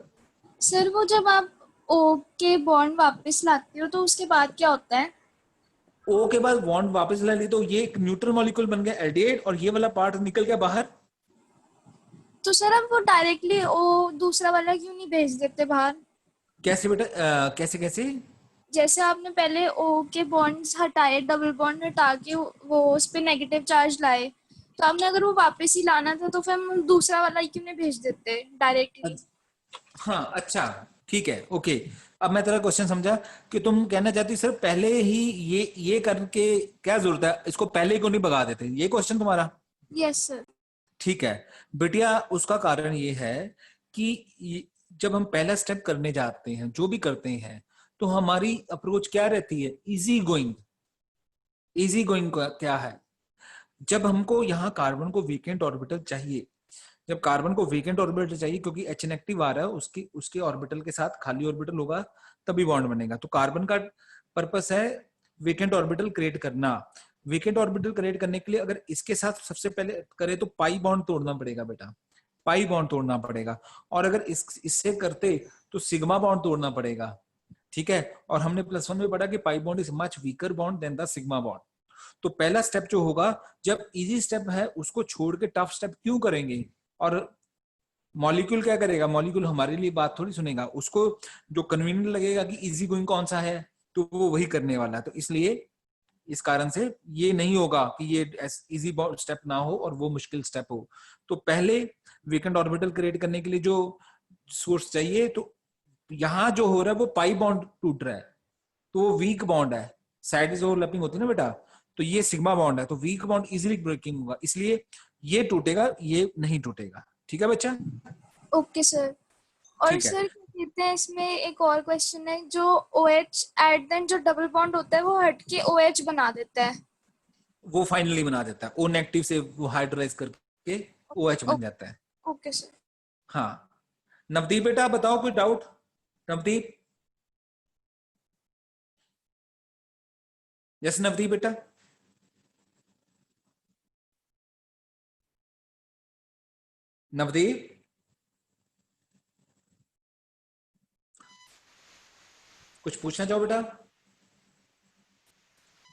[SPEAKER 5] सर वो जब आप O के बॉन्ड वापस लाते हो तो उसके बाद क्या होता है?
[SPEAKER 1] O के बाद बॉन्ड वापस ला ली तो ये एक न्यूट्रल मॉलिक्यूल बन गया एल्डिहाइड, और ये वाला पार्ट निकल गया बाहर।
[SPEAKER 5] तो सर अब वो डायरेक्टली O दूसरा वाला क्यों नहीं भेज देते बाहर?
[SPEAKER 1] कैसे बेटा, कैसे कैसे?
[SPEAKER 5] जैसे आपने पहले O के बॉन्ड्स हटाए, डबल बॉन्ड हटा के वो उस पे नेगेटिव चार्ज लाए, तो आपने अगर वो वापस ही लाना था तो फिर हम दूसरा वाला क्यों नहीं भेज देते डायरेक्टली?
[SPEAKER 1] हाँ अच्छा ठीक है ओके। अब मैं तेरा क्वेश्चन समझा कि तुम कहना चाहती सर पहले ही ये करके क्या जरूरत है, इसको पहले क्यों नहीं भगा देते, ये क्वेश्चन तुम्हारा?
[SPEAKER 5] Yes sir.
[SPEAKER 1] ठीक है बिटिया, उसका कारण ये है कि जब हम पहला स्टेप करने जाते हैं, जो भी करते हैं, तो हमारी अप्रोच क्या रहती है, इजी गोइंग। इजी गोइंग क्या है, जब हमको यहाँ कार्बन को वीकेंट ऑर्बिटल चाहिए, जब कार्बन को वीकेंट ऑर्बिटल चाहिए क्योंकि H नेगेटिव आ रहा है, उसके ऑर्बिटल के साथ खाली ऑर्बिटल होगा तभी बॉन्ड बनेगा, तो कार्बन का पर्पस है वीकेंट ऑर्बिटल क्रिएट करना। वीकेंट ऑर्बिटल क्रिएट करने के लिए अगर इसके साथ सबसे पहले करे तो पाई बॉन्ड तोड़ना पड़ेगा बेटा, पाई बॉन्ड तोड़ना पड़ेगा, और अगर इससे करते तो सिग्मा बॉन्ड तोड़ना पड़ेगा, ठीक है। और हमने +1 में पढ़ा कि pi bond is much weaker bond than the sigma bond. तो पहला स्टेप जो होगा, जब इजी स्टेप है उसको छोड़ के टफ स्टेप क्यों करेंगे, और मॉलिक्यूल क्या करेगा, मॉलिक्यूल हमारे लिए बात थोड़ी सुनेगा, उसको जो कन्वीनियंट लगेगा कि इजी गोइंग कौन सा है तो वो वही करने वाला है। तो इसलिए इस कारण से ये नहीं होगा कि ये इजी स्टेप ना हो और वो मुश्किल स्टेप हो। तो पहले वीकेंड ऑर्बिटल क्रिएट करने के लिए जो सोर्स चाहिए, तो यहाँ जो हो रहा है वो पाई बॉन्ड टूट रहा है, तो वो वीक बॉन्ड है, साइड ओवरलैपिंग होती है ना बेटा, तो ये सिग्मा बॉन्ड है, तो वीक बॉन्ड इजीली ब्रेकिंग होगा, इसलिए ये टूटेगा, ये नहीं टूटेगा। ठीक है बच्चा?
[SPEAKER 5] Okay sir. और
[SPEAKER 1] ठीक है।
[SPEAKER 5] सर क्या कहते हैं, इसमें एक और क्वेश्चन है, जो OH एट देन जो डबल बॉन्ड होता है वो हट के OH बना देता है।
[SPEAKER 1] वो फाइनली बना देता है, O नेगेटिव से वो हाइड्रोलाइज करके OH बन जाता है।
[SPEAKER 5] Okay sir.
[SPEAKER 1] हाँ नवदीप बेटा बताओ कोई डाउट? नवदीप, यस नवदीप बेटा। नवदीप, कुछ पूछना चाहो बेटा?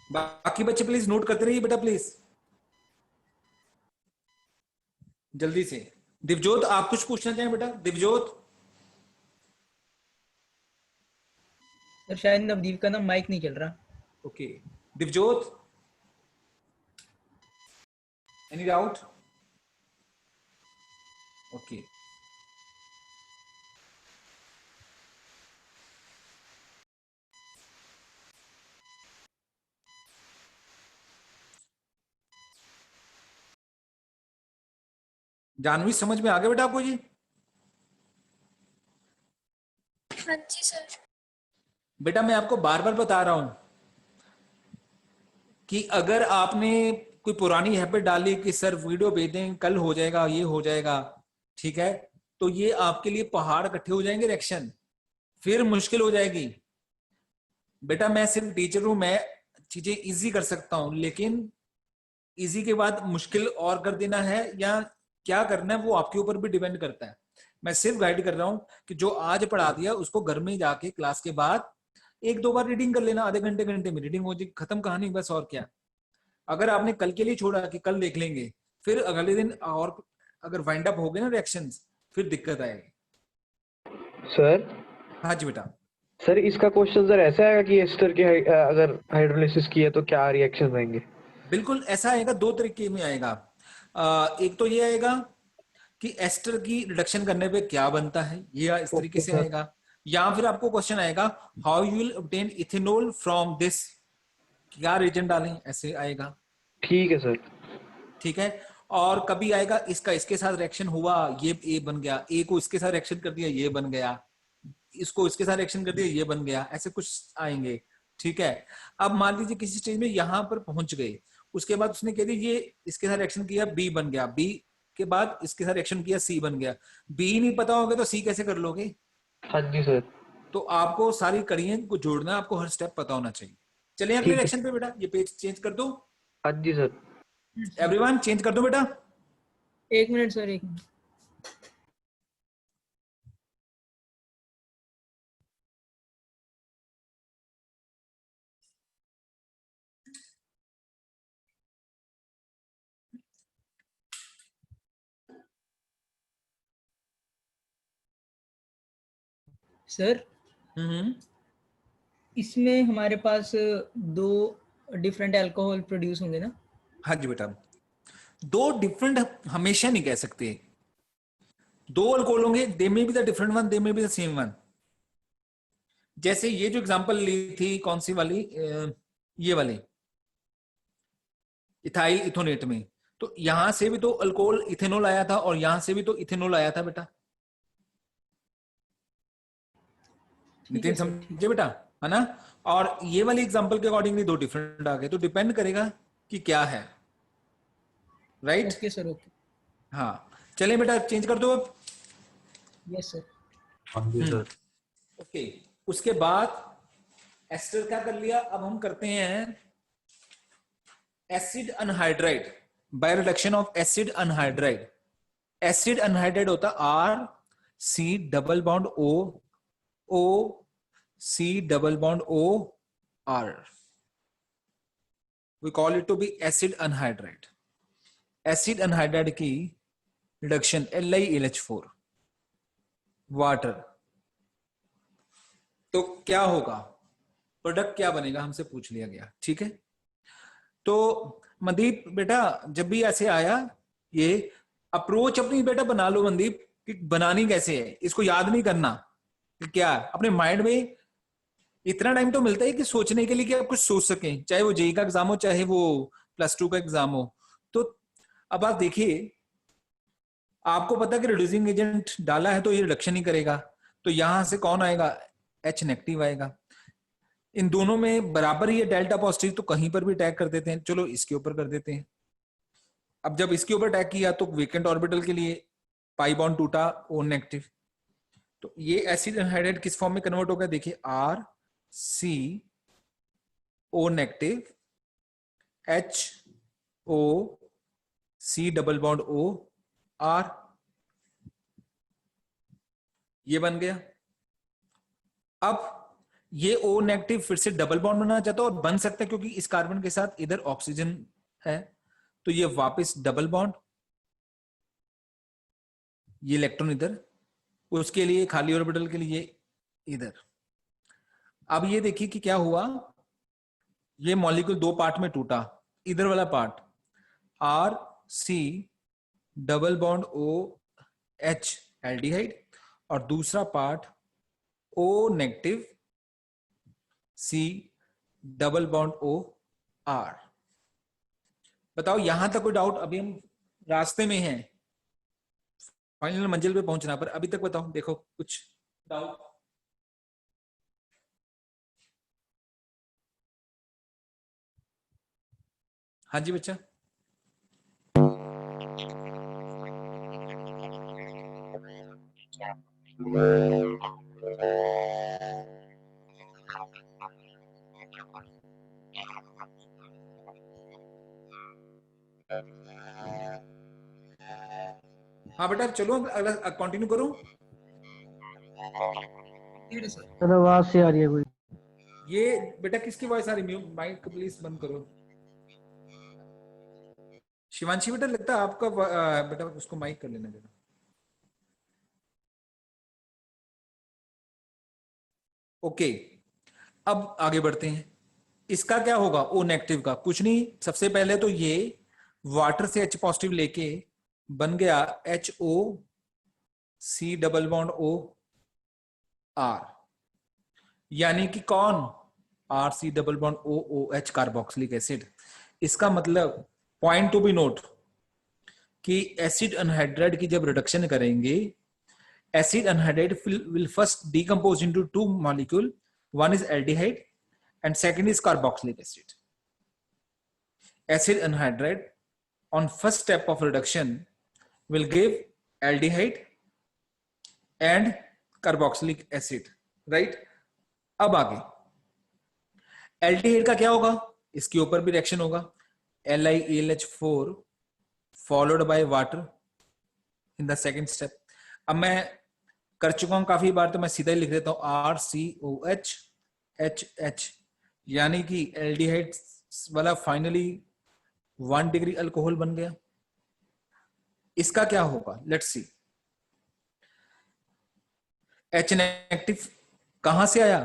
[SPEAKER 1] बाकी बच्चे प्लीज नोट करते रहिए बेटा, प्लीज जल्दी से। दिवजोत, आप कुछ पूछना चाहें बेटा? दिवजोत,
[SPEAKER 3] सर शायद नवदीप का ना माइक नहीं चल रहा।
[SPEAKER 1] Okay. Divjot, any doubt? Okay. Janvi समझ में आ गया बेटा आपको जी?
[SPEAKER 5] हाँ जी सर।
[SPEAKER 1] बेटा मैं आपको बार बार बता रहा हूं कि अगर आपने कोई पुरानी हैबिट डाली कि सर वीडियो भेज दें, कल हो जाएगा, ये हो जाएगा, ठीक है, तो ये आपके लिए पहाड़ इकट्ठे हो जाएंगे रिएक्शन, फिर मुश्किल हो जाएगी। बेटा मैं सिर्फ टीचर हूं, मैं चीजें इजी कर सकता हूं, लेकिन इजी के बाद मुश्किल और कर देना है या क्या करना है वो आपके ऊपर भी डिपेंड करता है। मैं सिर्फ गाइड कर रहा हूं कि जो आज पढ़ा दिया उसको घर में जाके क्लास के बाद 1-2 बार रीडिंग कर लेना, आधे घंटे घंटे में रीडिंग हो जाएगी, खत्म कहानी, बस। और क्या, अगर आपने कल के लिए छोड़ा कि कल देख लेंगे, फिर अगले दिन और अगर वाइंड अप हो गए ना रिएक्शंस, फिर दिक्कत आएगी।
[SPEAKER 9] सर,
[SPEAKER 1] हाँ जी बेटा।
[SPEAKER 9] सर इसका क्वेश्चन सर ऐसा आएगा कि एस्टर की अगर हाइड्रोलिसिस की है तो क्या रिएक्शन आएंगे?
[SPEAKER 1] बिल्कुल ऐसा आएगा, 2 तरीके में आएगा। एक तो ये आएगा कि एस्टर की रिडक्शन करने पे क्या बनता है, ये इस तरीके से आएगा, या फिर आपको क्वेश्चन आएगा how you will obtain ethanol from this, क्या रिएजेंट डालें, ऐसे आएगा।
[SPEAKER 9] ठीक है सर।
[SPEAKER 1] ठीक है। और कभी आएगा इसका इसके साथ रिएक्शन हुआ, ये ए बन गया, ए को इसके साथ रिएक्शन कर दिया, ये बन गया, इसको इसके साथ रिएक्शन कर दिया, ये बन गया, ऐसे कुछ आएंगे। ठीक है। अब मान लीजिए किसी स्टेज में यहां पर पहुंच गए, उसके बाद उसने कह दिया ये इसके साथ रिएक्शन किया, बी बन गया, बी के बाद इसके साथ रिएक्शन किया, सी बन गया। बी नहीं पता होगा तो सी कैसे कर लोगे?
[SPEAKER 9] हाँ जी सर।
[SPEAKER 1] तो आपको सारी कड़ियां को जोड़ना, आपको हर स्टेप पता होना चाहिए। चलिए अगले रिएक्शन पे बेटा, ये पेज चेंज कर दो।
[SPEAKER 9] हाँ जी सर।
[SPEAKER 1] एवरीवन चेंज कर दो बेटा।
[SPEAKER 3] 1 मिनट सर, 1 मिनट। सर इसमें हमारे पास 2 डिफरेंट अल्कोहल प्रोड्यूस होंगे ना?
[SPEAKER 1] हाँ जी बेटा, 2 डिफरेंट हमेशा नहीं कह सकते, 2 अल्कोहल होंगे, दे में बी द डिफरेंट वन, दे में बी द सेम वन। जैसे ये जो एग्जांपल ली थी, कौन सी वाली, ये वाली इथाइल इथोनेट में, तो यहां से भी तो अल्कोहल इथेनॉल आया था और यहां से भी तो इथेनॉल आया था बेटा। नितिन समझे बेटा, है ना? और ये वाली एग्जांपल के अकॉर्डिंगली 2 डिफरेंट आ गए, तो डिपेंड करेगा कि क्या है, राइट?
[SPEAKER 3] Okay sir, okay.
[SPEAKER 1] हाँ चलिए बेटा चेंज कर दो अब।
[SPEAKER 3] Yes sir.
[SPEAKER 4] हाँ जी सर।
[SPEAKER 1] ओके, उसके बाद एस्टर क्या कर लिया, अब हम करते हैं acid anhydride, by reduction of acid anhydride. Acid anhydride होता R C double bond O, O C double bond O R, we call it to be acid anhydride. Acid anhydride की रिडक्शन LiAlH4 वाटर, तो क्या होगा, product क्या बनेगा, हमसे पूछ लिया गया। ठीक है, तो मनदीप बेटा जब भी ऐसे आया, ये अप्रोच अपनी बेटा बना लो मनदीप कि बनानी कैसे है, इसको याद नहीं करना कि क्या अपने माइंड में इतना टाइम तो मिलता है कि सोचने के लिए कि आप कुछ सोच सकें, चाहे वो जेई का एग्जाम हो चाहे वो +2 का एग्जाम हो। तो अब आप देखिए, आपको पता है कि रिड्यूसिंग एजेंट डाला है तो ये रिडक्शन ही करेगा, तो यहां से कौन आएगा, H नेगेटिव आएगा। इन दोनों में बराबर ही है डेल्टा पॉजिटिव, तो कहीं पर भी टैग कर देते हैं, चलो इसके ऊपर कर देते हैं। अब जब इसके ऊपर टैग किया तो वेकेंट ऑर्बिटल के लिए पाई बॉन्ड टूटा, O नेगेटिव, तो ये एसिड एनहाइड्राइड किस फॉर्म में कन्वर्ट होगा, देखिए R C O negative H O C double bond O R, ये बन गया। अब ये O नेगेटिव फिर से डबल बॉन्ड बनाना चाहता है और बन सकता है क्योंकि इस कार्बन के साथ इधर ऑक्सीजन है, तो ये वापस डबल बॉन्ड, ये इलेक्ट्रॉन इधर, उसके लिए खाली ऑर्बिटल के लिए इधर। अब ये देखिए कि क्या हुआ, ये मॉलिक्यूल दो पार्ट में टूटा, इधर वाला part R C double bond O H aldehyde और दूसरा part O negative C double bond O R। बताओ यहां तक कोई डाउट? अभी हम रास्ते में हैं, फाइनल मंजिल पे पहुंचना, पर अभी तक बताओ, देखो कुछ डाउट? हाँ जी बच्चा। हाँ बेटा चलो अगला कंटिन्यू करूं।
[SPEAKER 6] सर आवाज से आ रही है कोई।
[SPEAKER 1] ये बेटा किसकी वॉइस आ रही है? माइक प्लीज बंद करो। शिवांशी बेटा लगता है आपका बेटा उसको माइक कर लेना जरा। ओके, अब आगे बढ़ते हैं। इसका क्या होगा O नेगेटिव का? कुछ नहीं, सबसे पहले तो ये वाटर से H पॉजिटिव लेके बन गया HO C double bond O R, यानी कि कौन, R C double bond O OH carboxylic acid. इसका मतलब पॉइंट टू बी नोट कि एसिड अनहाइड्राइड की जब रिडक्शन करेंगे, acid anhydride will first decompose into two molecule, one is aldehyde and second is carboxylic acid. Acid anhydride on first step of reduction will give aldehyde and carboxylic acid, right? अब आगे aldehyde का क्या होगा, इसके ऊपर भी reaction होगा, LiAlH4 followed by water in the second step। अब मैं कर चुका हूं काफी बार, तो मैं सीधा ही लिख देता हूं RCOH HH, यानी कि एल्डिहाइड वाला फाइनली 1 डिग्री अल्कोहल बन गया। इसका क्या होगा, लेट्स सी। H नेगेटिव कहां से आया,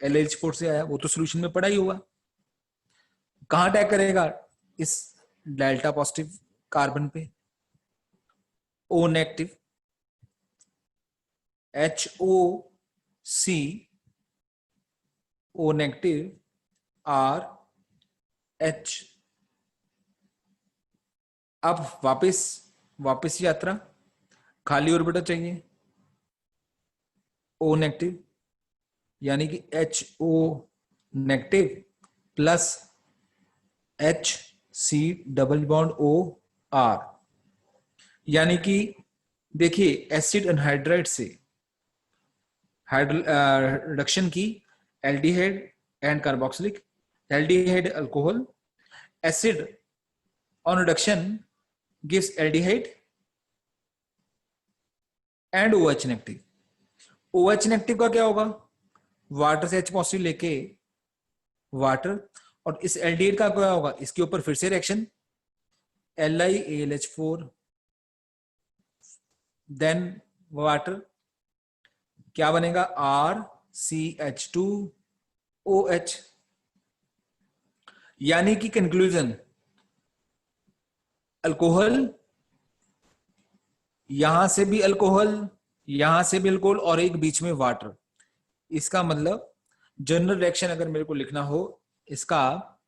[SPEAKER 1] LiH4 से आया, वो तो सोल्यूशन में पड़ा ही होगा। कहां अटैक करेगा, इस डेल्टा पॉजिटिव कार्बन पे। O negative HOC O negative RH। अब वापस यात्रा, खाली ऑर्बिटल चाहिए, O नेगेटिव यानी कि HO negative plus HC double bond O R, यानी कि देखिए एसिड अनहाइड्राइड से रिडक्शन की aldehyde and carboxylic, aldehyde alcohol, acid on reduction gives aldehyde and OH negative. OH negative का क्या होगा, वाटर से H पॉजिटिव लेके वाटर, और इस एल्डिहाइड का क्या होगा, इसके ऊपर फिर से रिएक्शन LiAlH4 देन वाटर, क्या बनेगा RCH2OH। यानी कि कंक्लूजन, अल्कोहल, यहां से भी अल्कोहल, यहां से भी अल्कोहल, और एक बीच में वाटर। इसका मतलब जनरल रिएक्शन अगर मेरे को लिखना हो, इसका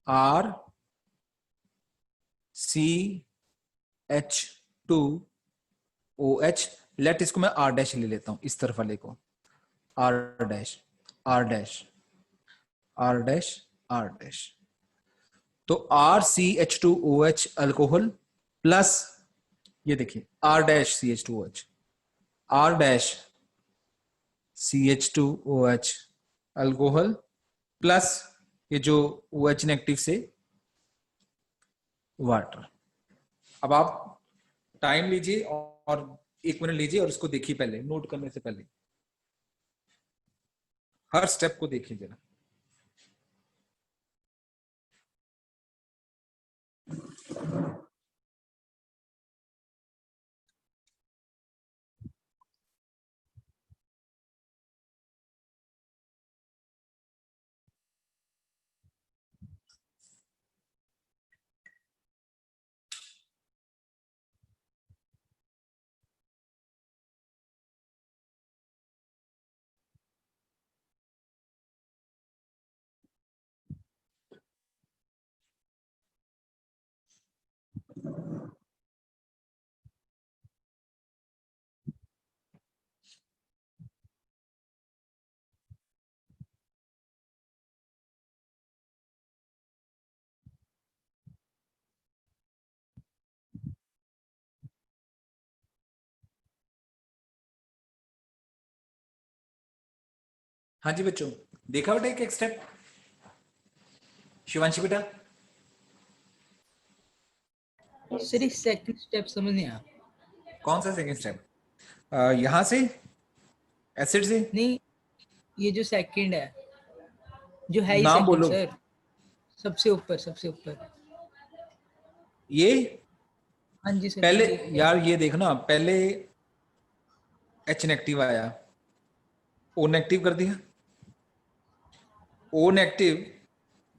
[SPEAKER 1] RCH2OH, लेट इसको मैं R डैश ले लेता हूं, इस तरफ वाले को R dash R dash R dash R dash. तो RCH2OH अल्कोहल प्लस ये देखिए R dash CH2OH, R dash CH2OH alcohol plus ये जो OH नेगेटिव से वाटर। अब आप टाइम लीजिए और 1 मिनट लीजिए और इसको देखिए, पहले नोट करने से पहले हर स्टेप को देखिए जरा। हाँ जी बच्चों, देखा बेटा एक एक स्टेप। शिवांशी बेटा,
[SPEAKER 3] सर ये सेकंड स्टेप समझ नहीं आया।
[SPEAKER 1] कौन सा सेकंड स्टेप? यहां से एसिड से
[SPEAKER 3] नहीं, ये जो सेकंड है, जो है ही
[SPEAKER 1] नाम
[SPEAKER 3] सेकंड
[SPEAKER 1] बोलो।
[SPEAKER 3] सर, सबसे ऊपर सबसे ऊपर।
[SPEAKER 1] ये
[SPEAKER 3] हाँ जी सर।
[SPEAKER 1] पहले
[SPEAKER 3] ये
[SPEAKER 1] यार ये देखना, पहले H नेगेटिव आया, O नेगेटिव कर दिया, O नेगेटिव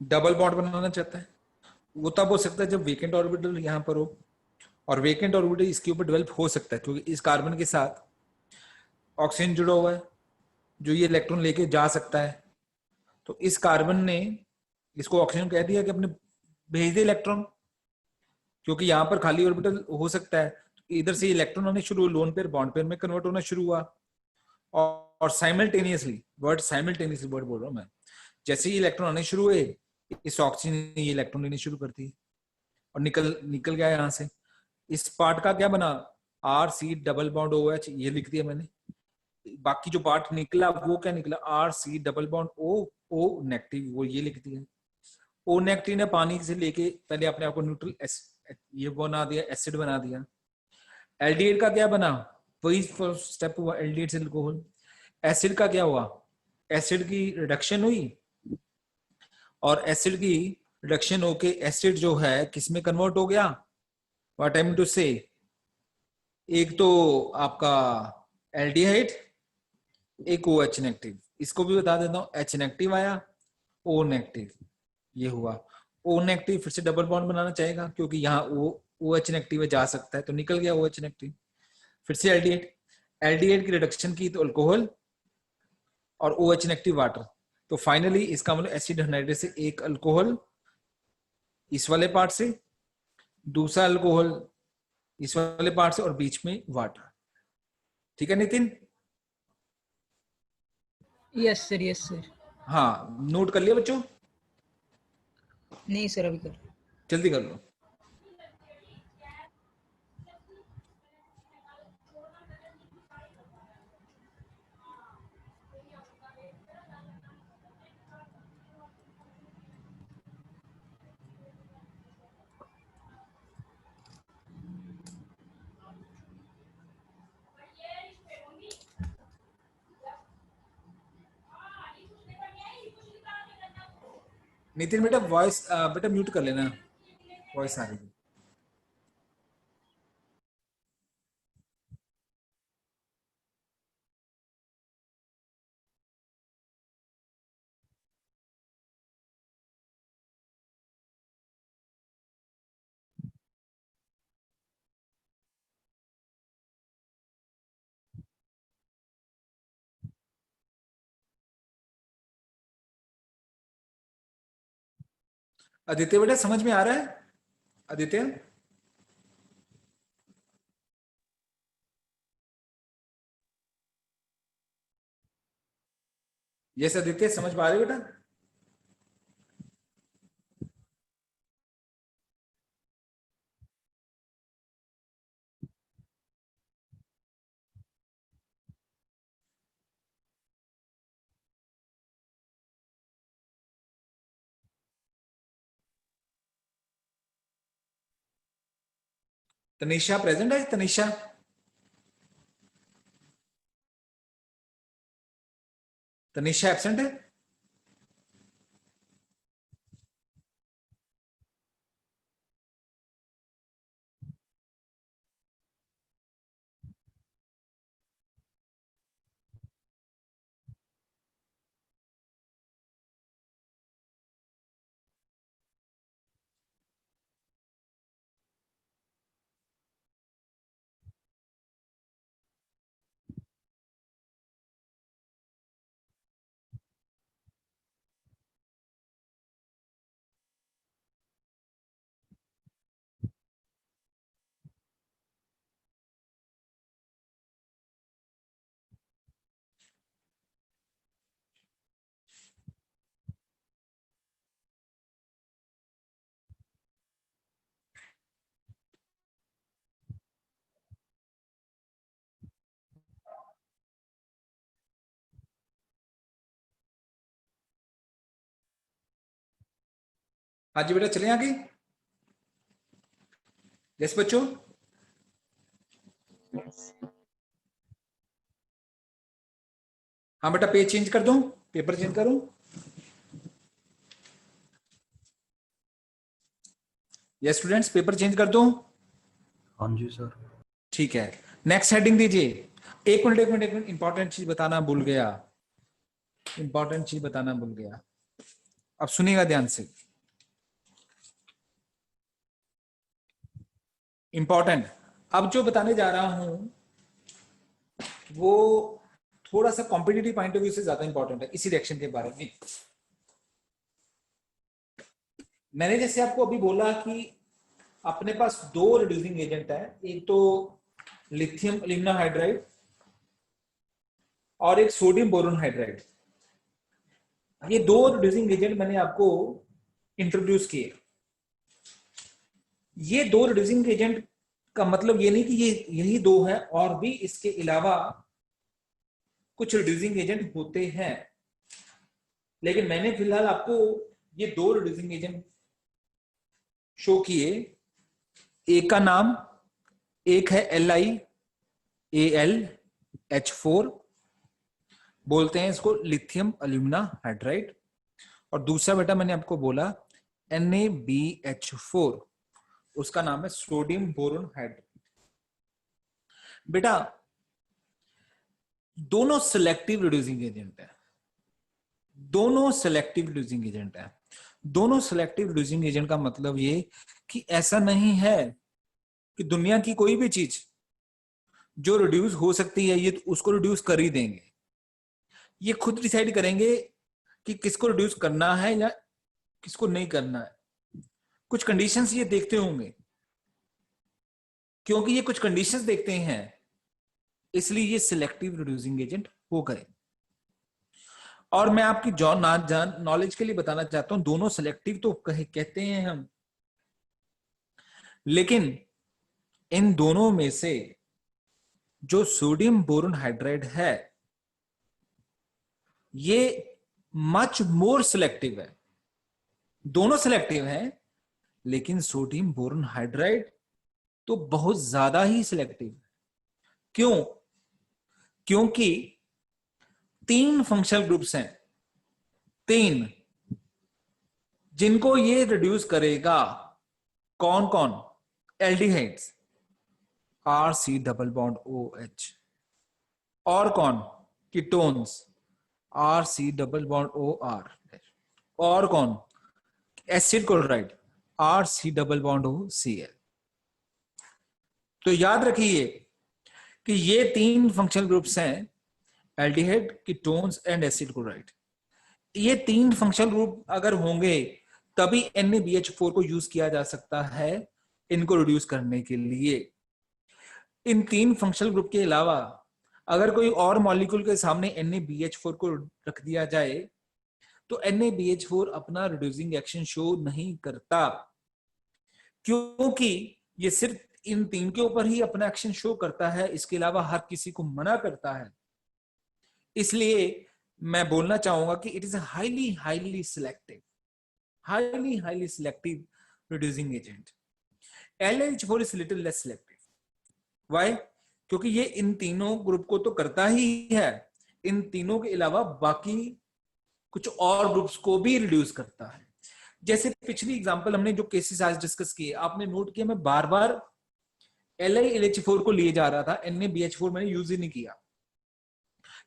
[SPEAKER 1] डबल बॉन्ड बनाना चाहता है, वो तब हो सकता है जब वेकेंट ऑर्बिटल यहां पर हो, और वेकेंट ऑर्बिटल इसके ऊपर डेवलप हो सकता है क्योंकि इस कार्बन के साथ ऑक्सीजन जुड़ा हुआ है जो ये इलेक्ट्रॉन लेके जा सकता है। तो इस कार्बन ने इसको ऑक्सीजन कह दिया कि अपने भेज दे इलेक्ट्रॉन, क्योंकि यहां पर खाली ऑर्बिटल हो सकता है। इधर से इलेक्ट्रॉन आने शुरू, लोन पेयर बॉन्ड पेयर में कन्वर्ट होना शुरू हुआ, और साइमल्टेनियसली, वर्ड साइमल्टेनियसली वर्ड बोल रहा हूं मैं, जैसे ही इलेक्ट्रॉन आने शुरू हुए इस ऑक्सीजन ने ये इलेक्ट्रॉन लेने शुरू कर दी और निकल गया यहां से। इस पार्ट का क्या बना, RC डबल बॉन्ड OH, ये लिख दिया मैंने। बाकी जो पार्ट निकला वो क्या निकला, RC double bond O negative, वो ये लिख दिया। O नेगेटिव ने पानी से लेके पहले अपने आप को न्यूट्रल ये बना दिया, एसिड बना दिया। एल्डिहाइड का क्या बना, वही फर्स्ट स्टेप हुआ, एल्डिहाइड से अल्कोहल। एसिड का क्या हुआ, एसिड की रिडक्शन हुई, और एसिड की रिडक्शन होके एसिड जो है किसमें कन्वर्ट हो गया, व्हाट आई मीन टू से, एक तो आपका एल्डिहाइड, एक OH नेगेटिव। इसको भी बता देता हूं, H नेगेटिव आया, O नेगेटिव, ये हुआ। O नेगेटिव फिर से डबल बॉन्ड बनाना चाहेगा क्योंकि यहाँ OH नेगेटिव जा सकता है, तो निकल गया OH नेगेटिव। फिर से एल्डिहाइड, एल्डिहाइड की रिडक्शन की तो अल्कोहल, और OH नेगेटिव वाटर। तो फाइनली इसका मतलब एसिड हाइड्रेट से एक अल्कोहल इस वाले पार्ट से, दूसरा अल्कोहल इस वाले पार्ट से, और बीच में वाटर। ठीक है Nitin?
[SPEAKER 3] Yes sir, yes sir.
[SPEAKER 1] हाँ, नोट कर लिया बच्चों?
[SPEAKER 3] नहीं सर, अभी कर।
[SPEAKER 1] जल्दी कर लो। नितिन बेटा वॉइस बेटा म्यूट कर लेना, वॉइस आ रही है। आदित्य बेटा समझ में आ रहा है? आदित्य यस आदित्य समझ पा रहे हो बेटा? तनिषा प्रेजेंट है? तनिषा तनिषा एब्सेंट है? हाँ जी बेटा चले आगे। यस बच्चों हाँ बेटा पेज चेंज कर दूं, पेपर चेंज करूं? यस स्टूडेंट्स पेपर चेंज कर दूं?
[SPEAKER 4] हाँ जी सर।
[SPEAKER 1] ठीक है नेक्स्ट हेडिंग दीजिए। एक मिनट एक मिनट एक मिनट, इंपॉर्टेंट चीज बताना भूल गया, इंपॉर्टेंट चीज बताना भूल गया। अब सुनिएगा ध्यान से, इंपॉर्टेंट। अब जो बताने जा रहा हूं वो थोड़ा सा कॉम्पिटिटिव पॉइंट ऑफ व्यू से ज्यादा इंपॉर्टेंट है इसी रिएक्शन के बारे में। मैंने जैसे आपको अभी बोला कि अपने पास दो रिड्यूसिंग एजेंट है, एक तो लिथियम एल्यूमिना हाइड्राइड और एक सोडियम बोरोन हाइड्राइड। ये दो रिड्यूसिंग एजेंट मैंने आपको इंट्रोड्यूस किए। ये दो रिड्यूसिंग एजेंट का मतलब ये नहीं कि ये यही दो है, और भी इसके अलावा कुछ रिड्यूसिंग एजेंट होते हैं, लेकिन मैंने फिलहाल आपको ये दो रिड्यूसिंग एजेंट शो किए। एक का नाम, एक है LiAlH4, बोलते हैं इसको लिथियम एल्यूमिना हाइड्राइड, और दूसरा बेटा मैंने आपको बोला NaBH4, उसका नाम है सोडियम बोरोन हाइड्राइड। बेटा दोनों सिलेक्टिव रिड्यूसिंग एजेंट है, दोनों सिलेक्टिव रिड्यूसिंग एजेंट है। दोनों सिलेक्टिव रिड्यूसिंग एजेंट का मतलब ये कि ऐसा नहीं है कि दुनिया की कोई भी चीज जो रिड्यूस हो सकती है ये उसको रिड्यूस कर ही देंगे। ये खुद डिसाइड करेंगे कि किसको रिड्यूस करना है या किसको नहीं करना है। कुछ कंडीशंस ये देखते होंगे, क्योंकि ये कुछ कंडीशंस देखते हैं इसलिए ये सिलेक्टिव रिड्यूसिंग एजेंट हो गए। और मैं आपकी नॉलेज के लिए बताना चाहता हूं, दोनों सिलेक्टिव तो कहते हैं हम, लेकिन इन दोनों में से जो सोडियम बोरोन हाइड्राइड है ये मच मोर सिलेक्टिव है। दोनों सिलेक्टिव हैं, लेकिन सोडियम बोरोन हाइड्राइड तो बहुत ज्यादा ही सिलेक्टिव है। क्यों? क्योंकि 3 फंक्शनल ग्रुप्स हैं, 3, जिनको ये रिड्यूस करेगा, कौन कौन? Aldehydes, RC double bond OH। और कौन? Ketones, RC double bond OR। और कौन? Acid chloride, RC double bond OCl। तो याद रखिए कि ये 3 फंक्शनल ग्रुप्स हैं, aldehyde, ketones and acid chloride. ये 3 फंक्शनल ग्रुप अगर होंगे तभी NaBH4 को यूज किया जा सकता है इनको रिड्यूस करने के लिए। इन 3 फंक्शनल ग्रुप के अलावा अगर कोई और मॉलिक्यूल के सामने NaBH4 को रख दिया जाए तो NaBH4 अपना रिड्यूसिंग एक्शन शो नहीं करता, क्योंकि ये सिर्फ इन 3 के ऊपर ही अपना एक्शन शो करता है, इसके अलावा हर किसी को मना करता है। इसलिए मैं बोलना चाहूंगा कि it is highly selective reducing agent. LiH4 is little less selective. Why? क्योंकि ये इन तीनों ग्रुप को तो करता ही है, इन तीनों के अलावा बाकी कुछ और ग्रुप्स को भी रिड्यूस करता है। जैसे पिछली एग्जांपल हमने जो केसेस आज डिस्कस किए, आपने नोट किया मैं बार बार LiLH4 को लिए जा रहा था, NaBH4 मैंने यूज ही नहीं किया।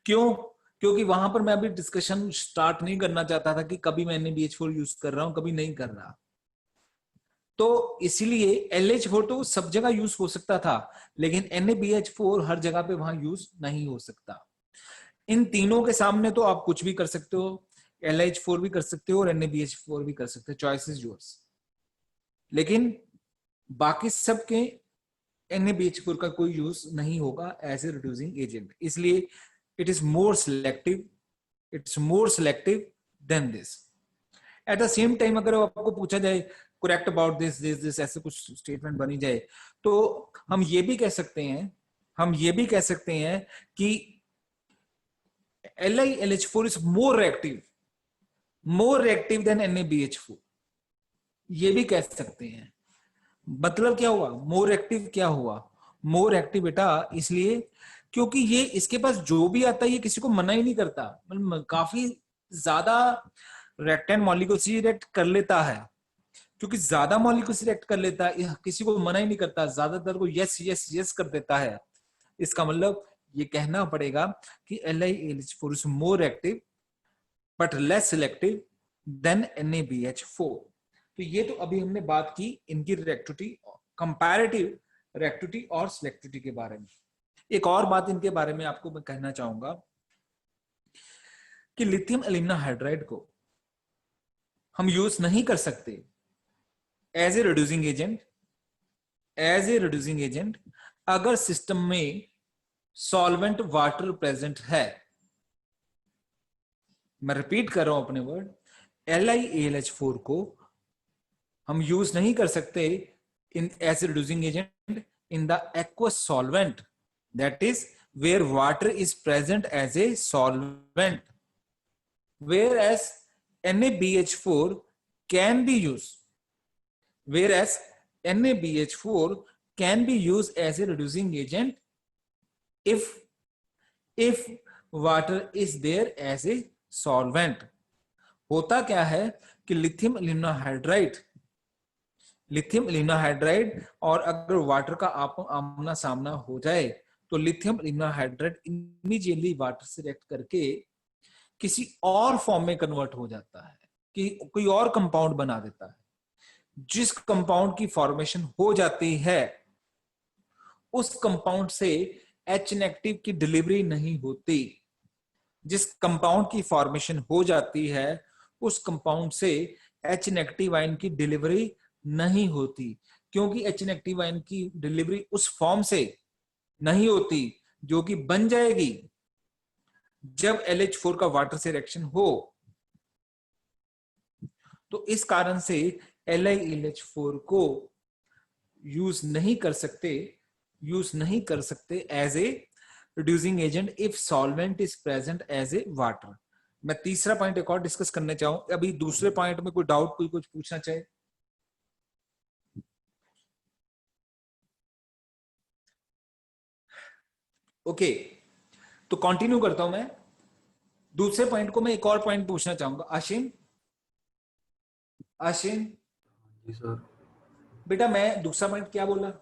[SPEAKER 1] क्यों? क्योंकि वहां पर मैं अभी डिस्कशन स्टार्ट नहीं करना चाहता था कि कभी मैं NaBH4 यूज कर रहा हूं, कभी नहीं कर रहा। तो इसीलिए LH4 तो सब जगह यूज हो सकता था, लेकिन NaBH4 हर जगह पे वहां यूज नहीं हो सकता। इन तीनों के सामने तो आप कुछ भी कर सकते हो, LiH4 भी कर सकते हो और NaBH4 भी कर सकते हो, चॉइस इज योर्स। लेकिन बाकी सबके NaBH4 का कोई यूज नहीं होगा एज ए रिड्यूसिंग एजेंट, इसलिए it is more selective than this. At the same time अगर आपको पूछा जाए करेक्ट अबाउट दिस ऐसे कुछ स्टेटमेंट बनी जाए तो हम ये भी कह सकते हैं कि LiLH4 is more reactive than NaBH4, ये भी कह सकते हैं। मतलब क्या हुआ? मोर एक्टिव क्या हुआ? मोर एक्टिव बेटा इसलिए क्योंकि ये इसके पास जो भी आता है ये किसी को मना ही नहीं करता, मतलब काफी ज्यादा रिएक्टेंट मॉलिक्यूल से रिएक्ट कर लेता है। क्योंकि ज्यादा मॉलिक्यूल से रिएक्ट कर लेता है, किसी को मना ही नहीं करता, ज्यादातर को यस यस यस कर देता है। इसका मतलब ये कहना पड़ेगा कि LiLH4 is more active but less selective than NaBH4। तो ये तो अभी हमने बात की इनकी रिएक्टिविटी, कंपैरेटिव रिएक्टिविटी और सिलेक्टिविटी के बारे में। एक और बात इनके बारे में आपको मैं कहना चाहूंगा कि लिथियम एल्यूमिना हाइड्राइड को हम यूज नहीं कर सकते एज ए रिड्यूसिंग एजेंट अगर सिस्टम में सॉल्वेंट वाटर प्रेजेंट है। मैं रिपीट कर रहा हूं अपने वर्ड, LiAlH4 को हम यूज नहीं कर सकते in as a reducing agent in the aqueous solvent, that is where water is present as a solvent, whereas NaBH4 can be used, whereas NaBH4 can be used as a reducing agent if water is there as a solvent। होता क्या है कि lithium alumina hydride और अगर water का आमना सामना हो जाए तो lithium alumina hydride immediately water से रिएक्ट करके किसी और फॉर्म में कन्वर्ट हो जाता है, कि कोई और कंपाउंड बना देता है। जिस कंपाउंड की फॉर्मेशन हो जाती है उस कंपाउंड से H नेगेटिव की डिलीवरी नहीं होती। जिस कंपाउंड की फॉर्मेशन हो जाती है उस कंपाउंड से H नेगेटिव आयन की डिलीवरी नहीं होती, क्योंकि H नेगेटिव आयन की डिलीवरी उस फॉर्म से नहीं होती जो कि बन जाएगी जब LH4 का वाटर से रिएक्शन हो। तो इस कारण से LiLH4 को यूज नहीं कर सकते as a reducing agent if solvent is present as a water. मैं तीसरा पॉइंट एक और डिस्कस करने चाहूं। अभी दूसरे पॉइंट में कोई डाउट, कोई कुछ पूछना चाहे? ओके, तो कंटिन्यू करता हूं मैं। दूसरे पॉइंट को मैं एक और पॉइंट पूछना चाहूंगा। आशिम आशिन
[SPEAKER 4] जी सर।
[SPEAKER 1] बेटा मैं दूसरा पॉइंट क्या बोला?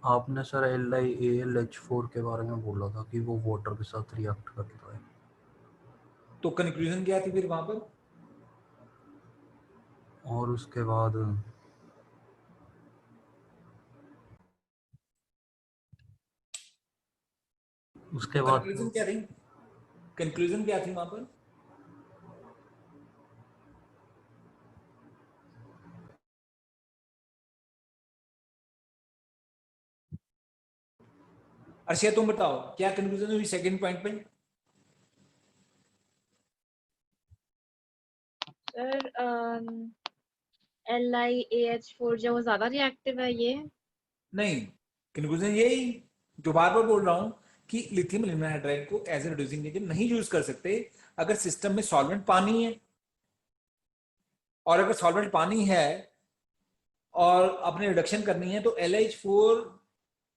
[SPEAKER 4] आपने सर LiAlH4 के बारे में बोला था कि वो वाटर के साथ रिएक्ट करता है।
[SPEAKER 1] तो कंक्लूजन क्या थी फिर वहां पर?
[SPEAKER 4] और उसके बाद
[SPEAKER 1] कंक्लूजन क्या थी? कंक्लूजन क्या थी वहां पर? अर्शिया तुम बताओ क्या कंक्लूजन हुई सेकंड पॉइंट पे?
[SPEAKER 10] सर LiAH4 जो वो ज्यादा रिएक्टिव है ये?
[SPEAKER 1] नहीं, कंक्लूजन यही जो बार बार बोल रहा हूं कि लिथियम एल्यूमिनाइड हाइड्राइड को एज ए रिड्यूसिंग एजेंट नहीं यूज कर सकते अगर सिस्टम में सॉल्वेंट पानी है, और अगर सॉल्वेंट पानी है और अपने रिडक्शन करनी है तो LiH4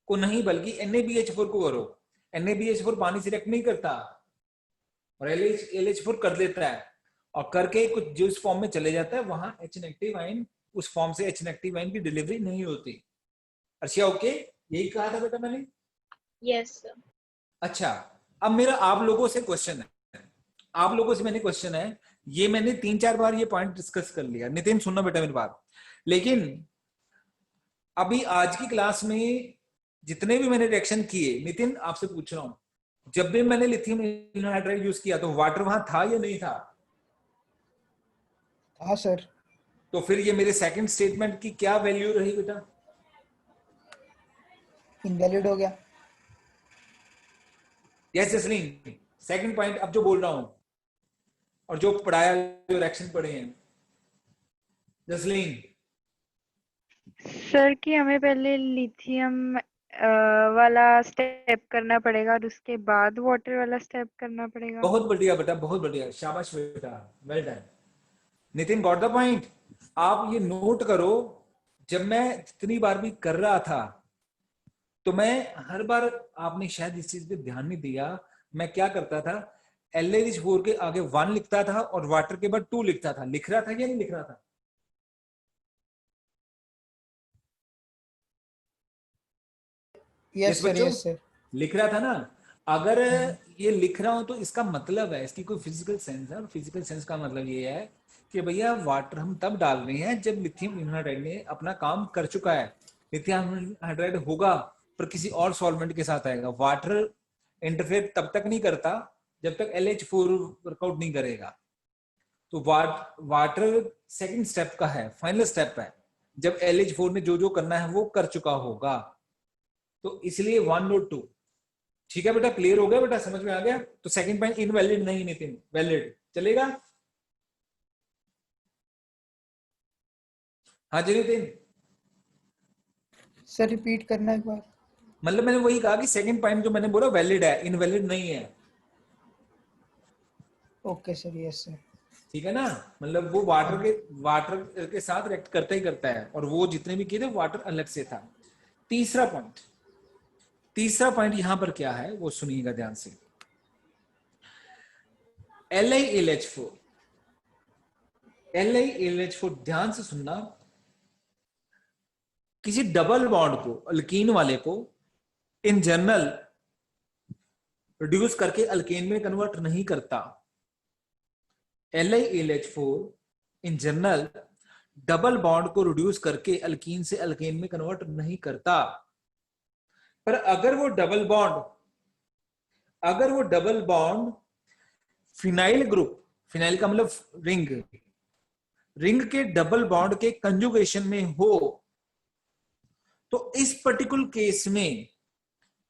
[SPEAKER 1] को नहीं बल्कि NaBH4 को करो। NaBH4 पानी से रिएक्ट नहीं करता और LH4 कर देता है, और करके कुछ जो इस फॉर्म में चले जाता है वहां H नेगेटिव आयन, उस फॉर्म से H नेगेटिव आयन की डिलीवरी नहीं होती। अर्शिया ओके, यही कहा था बेटा मैंने?
[SPEAKER 10] Yes sir.
[SPEAKER 1] अच्छा, अब मेरा आप लोगों से क्वेश्चन है, आप लोगों से मैंने क्वेश्चन है, ये मैंने 3-4 बार ये पॉइंट डिस्कस कर लिया। नितिन सुनना बेटा मेरी बात, लेकिन अभी आज की क्लास में जितने भी मैंने रिएक्शन किए, नितिन आपसे पूछ रहा हूं, जब भी मैंने लिथियम एल्यूमिनाइड हाइड्राइड यूज किया तो वाटर वहां था या नहीं था?
[SPEAKER 3] हाँ सर।
[SPEAKER 1] तो फिर ये मेरे सेकंड स्टेटमेंट की क्या वैल्यू रही बेटा?
[SPEAKER 3] इनवैलिड हो गया।
[SPEAKER 1] यस जसलीन, सेकंड पॉइंट अब जो बोल रहा हूं और जो पढ़ाया, जो रिएक्शन पढ़े हैं जसलीन।
[SPEAKER 8] सर कि हमें पहले लिथियम वाला स्टेप करना पड़ेगा और उसके बाद वाटर वाला स्टेप करना पड़ेगा।
[SPEAKER 1] बहुत बढ़िया बेटा, बहुत बढ़िया, शाबाश बेटा, well done. Nitin got the point. आप ये नोट करो, जब मैं जितनी बार भी कर रहा था तो मैं हर बार, आपने शायद इस चीज पे ध्यान नहीं दिया, मैं क्या करता था, LiH4 के आगे 1 लिखता था और वाटर के बाद 2 लिखता था। लिख रहा था या नहीं लिख रहा था?
[SPEAKER 3] Yes sir, yes sir.
[SPEAKER 1] लिख रहा था ना? अगर ये लिख रहा हूं तो इसका मतलब है, इसकी कोई फिजिकल सेंस है, और फिजिकल सेंस का मतलब ये है कि भैया वाटर हम तब डाल रहे हैं जब लिथियम एल्यूमिनाइड हाइड्राइड ने अपना काम कर चुका है। लिथियम एल्यूमिनाइड हाइड्राइड होगा पर किसी और सॉल्वेंट के साथ आएगा। वाटर इंटरफेयर तब तक नहीं करता जब तक LH4 वर्कआउट नहीं करेगा। तो वाटर सेकंड स्टेप का है, फाइनल स्टेप है, जब LH4 ने जो जो करना है वो कर चुका होगा। तो इसलिए 1 और 2, ठीक है बेटा, क्लियर हो गया बेटा, समझ में आ गया? तो सेकंड पॉइंट इनवैलिड नहीं नितिन, वैलिड चलेगा। हाँ जी नितिन।
[SPEAKER 3] सर रिपीट करना एक बार।
[SPEAKER 1] मतलब मैंने वही कहा कि सेकंड पॉइंट जो मैंने बोला वैलिड है, इनवैलिड नहीं है।
[SPEAKER 3] Okay sir, yes sir.
[SPEAKER 1] ठीक है ना? मतलब वो वाटर के साथ रिएक्ट करता ही करता है, और वो जितने भी किए थे वाटर अलग से था। तीसरा पॉइंट यहां पर क्या है वो सुनिएगा ध्यान से। LiAlH4 ध्यान से सुनना, किसी डबल बॉन्ड को, अल्कीन वाले को इन जनरल रिड्यूस करके अल्केन में कन्वर्ट नहीं करता। LiAlH4 in general double bond को रिड्यूस करके अल्कीन से अल्केन में कन्वर्ट नहीं करता। पर अगर वो double bond phenyl group, phenyl का मतलब रिंग के डबल बॉन्ड के कंजुगेशन में हो, तो इस पर्टिकुलर केस में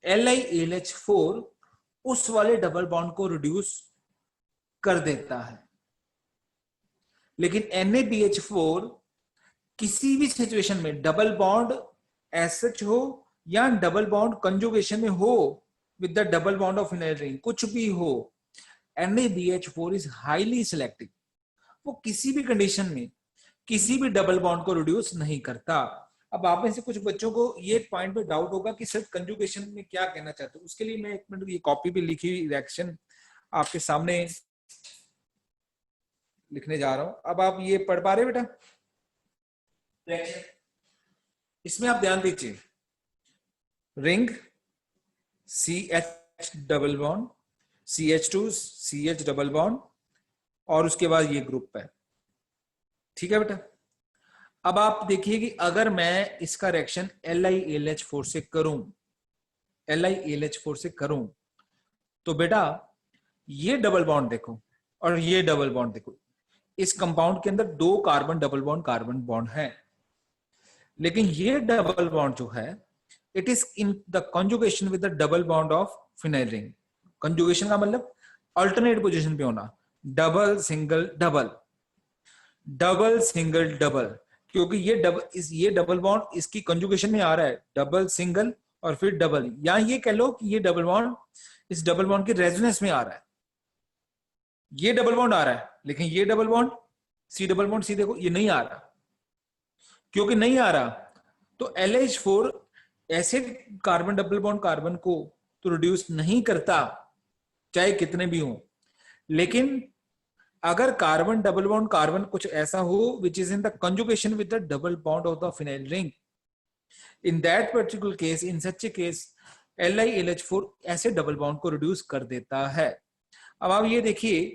[SPEAKER 1] LiAlH4 उस वाले डबल बॉन्ड को रिड्यूस कर देता है। लेकिन NaBH4 किसी भी सिचुएशन में डबल बॉन्ड एसएच हो या डबल बॉन्ड कंजुगेशन में हो with the double bond of phenyl ring, कुछ भी हो, NaBH4 इज हाईली सिलेक्टिव। वो किसी भी कंडीशन में किसी भी डबल बॉन्ड को रिड्यूस नहीं करता। अब आप में से कुछ बच्चों को ये पॉइंट पे डाउट होगा कि सर कंजुगेशन में क्या कहना चाहते हो, उसके लिए मैं 1 मिनट ये कॉपी पे लिखी हुई रिएक्शन आपके सामने लिखने जा रहा हूं। अब आप ये पढ़ पा रहे बेटा रिएक्शन? इसमें आप ध्यान दीजिए, ring CH double bond, CH2 CH double bond, और उसके बाद ये ग्रुप है। ठीक है बेटा। अब आप देखिए कि अगर मैं इसका रिएक्शन LiAlH4 से करूं, LiAlH4 से करूं, तो बेटा ये डबल बॉन्ड देखो और ये डबल बॉन्ड देखो, इस कंपाउंड के अंदर 2 कार्बन डबल बॉन्ड है, लेकिन ये डबल बॉन्ड जो है it is in the conjugation with the double bond of phenyl ring. Conjugation का मतलब अल्टरनेट पोजीशन पे होना, double single double, double single double, क्योंकि ये डबल बॉन्ड इसकी कंजुगेशन में आ रहा है, डबल सिंगल और फिर डबल, या ये कह लो कि ये डबल बॉन्ड इस डबल बॉन्ड की रेजोनेंस में आ रहा है। ये डबल बॉन्ड आ रहा है, लेकिन ये double bond C double bond C देखो ये नहीं आ रहा। क्योंकि नहीं आ रहा तो LH4 ऐसे कार्बन डबल बॉन्ड कार्बन को तो रिड्यूस नहीं करता चाहे कितने भी हो, लेकिन अगर कार्बन डबल बॉन्ड कार्बन कुछ ऐसा हो which is in the conjugation with the double bond of the phenyl ring, in that particular case, in such A case LiLH4 ऐसे डबल बॉन्ड को रिड्यूस कर देता है। अब आप ये देखिए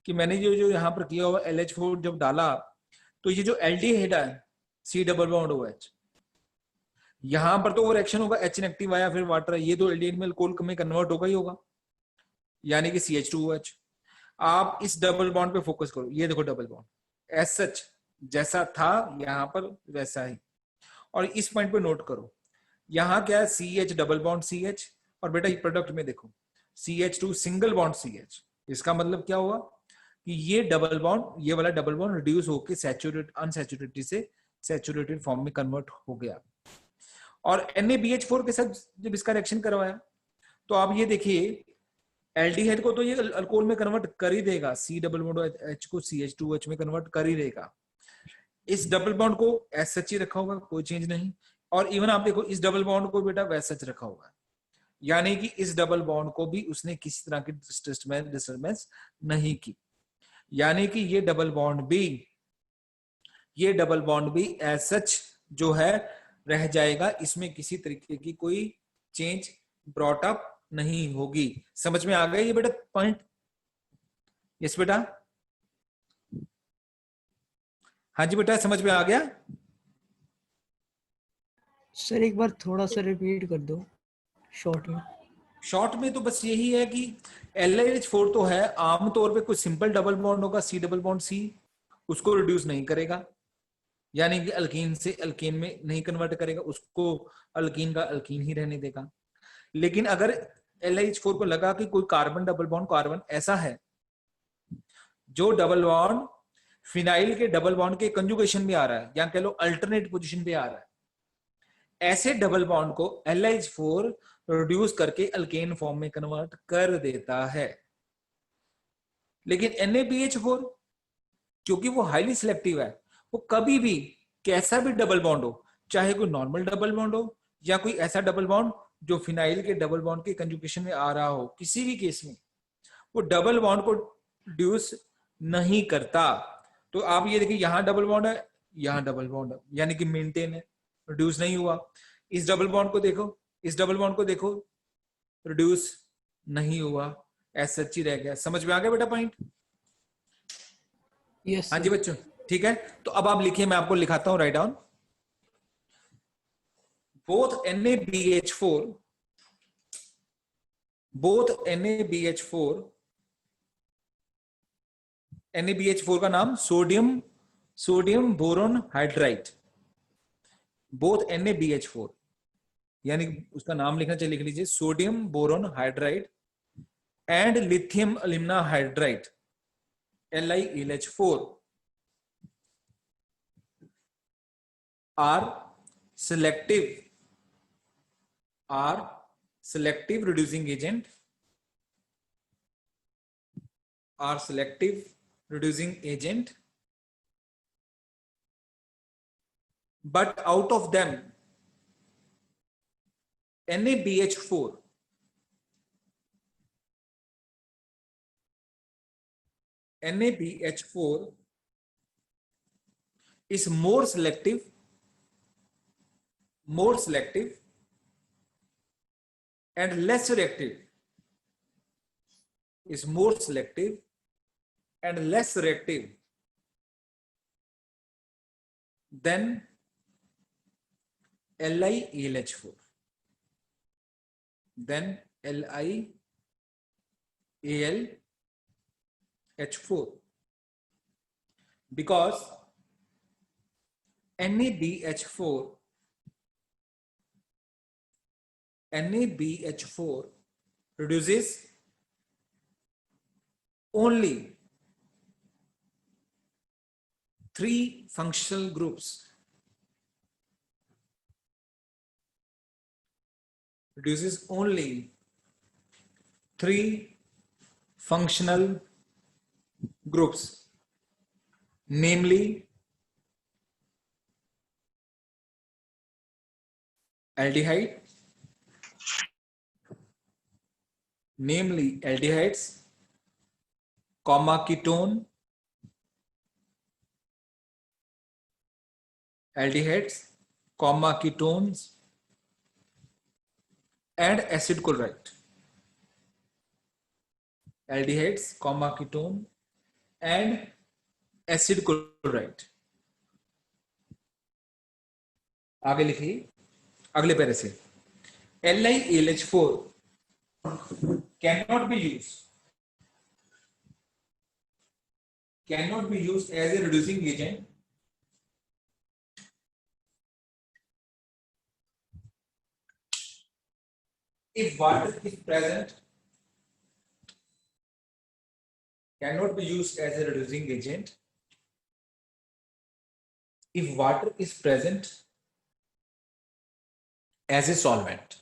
[SPEAKER 1] कि मैंने जो यहां पर किया हुआ LH4 जब डाला तो ये जो एल्डिहाइड है C डबल बॉन्ड OH, यहां पर तो वो रिएक्शन होगा H नेगेटिव आया फिर वाटर, ये तो एल्डिहाइड में अल्कोहल में कन्वर्ट होगा ही होगा, यानी कि CH2OH। आप इस डबल बॉन्ड पे फोकस करो, ये देखो डबल बॉन्ड एज सच जैसा था यहां पर वैसा ही, और इस पॉइंट पे नोट करो यहां क्या है CH डबल बॉन्ड CH, और बेटा ये प्रोडक्ट में देखो CH2 सिंगल बॉन्ड CH। इसका मतलब क्या हुआ कि ये डबल बॉन्ड, ये वाला डबल बॉन्ड रिड्यूस होकर सैचुरेटेड अनसैचुरेटेड से सैचुरेटेड फॉर्म में कन्वर्ट हो गया। और NaBH4 के साथ जब इसका रिएक्शन करवाया तो आप ये देखिए एल्डिहाइड को तो ये अल्कोहल में कन्वर्ट कर ही देगा, C डबल बॉन्ड H को CH2OH में कन्वर्ट कर ही देगा। इस डबल बॉन्ड को एज सच ही रखा होगा, कोई चेंज नहीं, और इवन आप देखो इस डबल बॉन्ड को बेटा वैसा सच रखा होगा, यानी कि इस डबल बॉन्ड को भी उसने किसी तरह की डिस्टर्बेंस नहीं की, यानी कि ये डबल बॉन्ड भी एज सच जो है रह जाएगा, इसमें किसी तरीके की कोई चेंज ब्रॉट अप नहीं होगी। समझ में आ गया ये बेटा पॉइंट? यस बेटा, हाँ जी बेटा समझ में आ गया?
[SPEAKER 3] सर एक बार थोड़ा सा रिपीट कर दो शॉर्ट में।
[SPEAKER 1] शॉर्ट में तो बस यही है कि LiH4 तो है, आमतौर पे कोई सिंपल डबल बॉन्ड होगा C डबल बॉन्ड C, उसको रिड्यूस नहीं करेगा, यानी कि अल्कीन से अल्कीन में नहीं कन्वर्ट करेगा, उसको अल्कीन का अल्कीन ही रहने देगा। लेकिन अगर LiH4 को लगा कि कोई कार्बन डबल बॉन्ड कार्बन ऐसा है जो डबल बॉन्ड फिनाइल के डबल बॉन्ड के कंजुगेशन में आ रहा है, या कह लो अल्टरनेट पोजीशन पे आ रहा है, ऐसे डबल बॉन्ड को LiH4 रिड्यूस करके अल्केन फॉर्म में कन्वर्ट कर देता है। लेकिन NaBH4 क्योंकि वो हाईली सिलेक्टिव है, वो कभी भी कैसा भी डबल बॉन्ड हो, चाहे कोई नॉर्मल डबल बॉन्ड हो या कोई ऐसा डबल बॉन्ड जो फिनाइल के डबल बॉन्ड के कंजुगेशन में आ रहा हो, किसी भी केस में वो डबल बॉन्ड को रिड्यूस नहीं करता। तो आप ये देखिए यहां डबल बॉन्ड है, यहां डबल बॉन्ड है, यानी कि मेंटेन है, रिड्यूस नहीं हुआ। इस डबल बॉन्ड को देखो, इस डबल बॉन्ड को देखो, रिड्यूस नहीं हुआ, ऐसा सच्ची रह गया। समझ में आ गया बेटा पॉइंट?
[SPEAKER 3] यस
[SPEAKER 1] हाँ जी बच्चों, ठीक है। तो अब आप लिखिए, मैं आपको लिखाता हूं, राइट डाउन। both NaBH4 का नाम sodium boron hydride, both NaBH4 यानी उसका नाम लिखना चाहिए, लिख लीजिए sodium boron hydride and lithium alumina hydride LiLH4 are selective reducing agent, but out of them NaBH4 is more selective and less reactive, is more selective and less reactive than LiAlH4, than LiAlH4, because NaBH4 produces only 3 functional groups. Produces only 3 functional groups, namely aldehyde, aldehydes, comma ketone, aldehydes, comma ketones, and acid chloride. Aldehydes, comma ketone, and acid chloride. आगे लिखिए अगले पैरे से LiAlH4 cannot be used as a reducing agent if water is present. Cannot be used as a reducing agent if water is present as a solvent,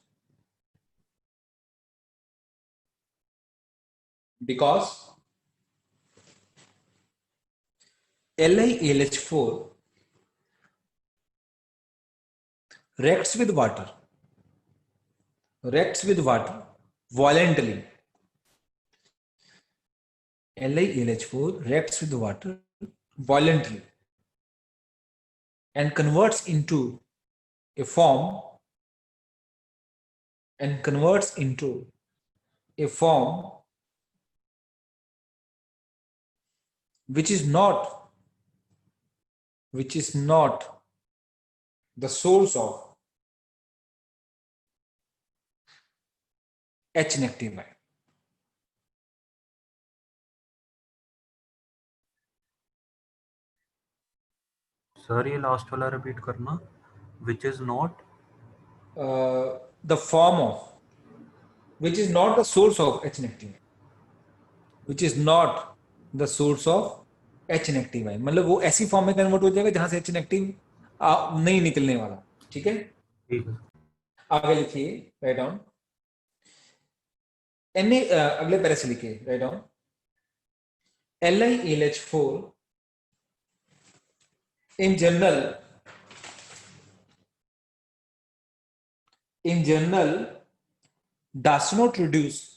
[SPEAKER 1] because LiAlH4 reacts with water violently. LiAlH4 reacts with water violently and converts into a form which is not the source of H negative ion.
[SPEAKER 4] Sir ये last वाला repeat करना, which is not
[SPEAKER 1] The form of, which is not the source of H negative, which is not the source of H negative ion. मतलब वो ऐसी form में convert हो जाएगा जहां से H नेगेटिव नहीं निकलने वाला. ठीक है,
[SPEAKER 4] ठीक है.
[SPEAKER 1] आगे लिखिए, राइट डाउन अगले पैरे से लिखिए, write down LiAlH4 in general does not reduce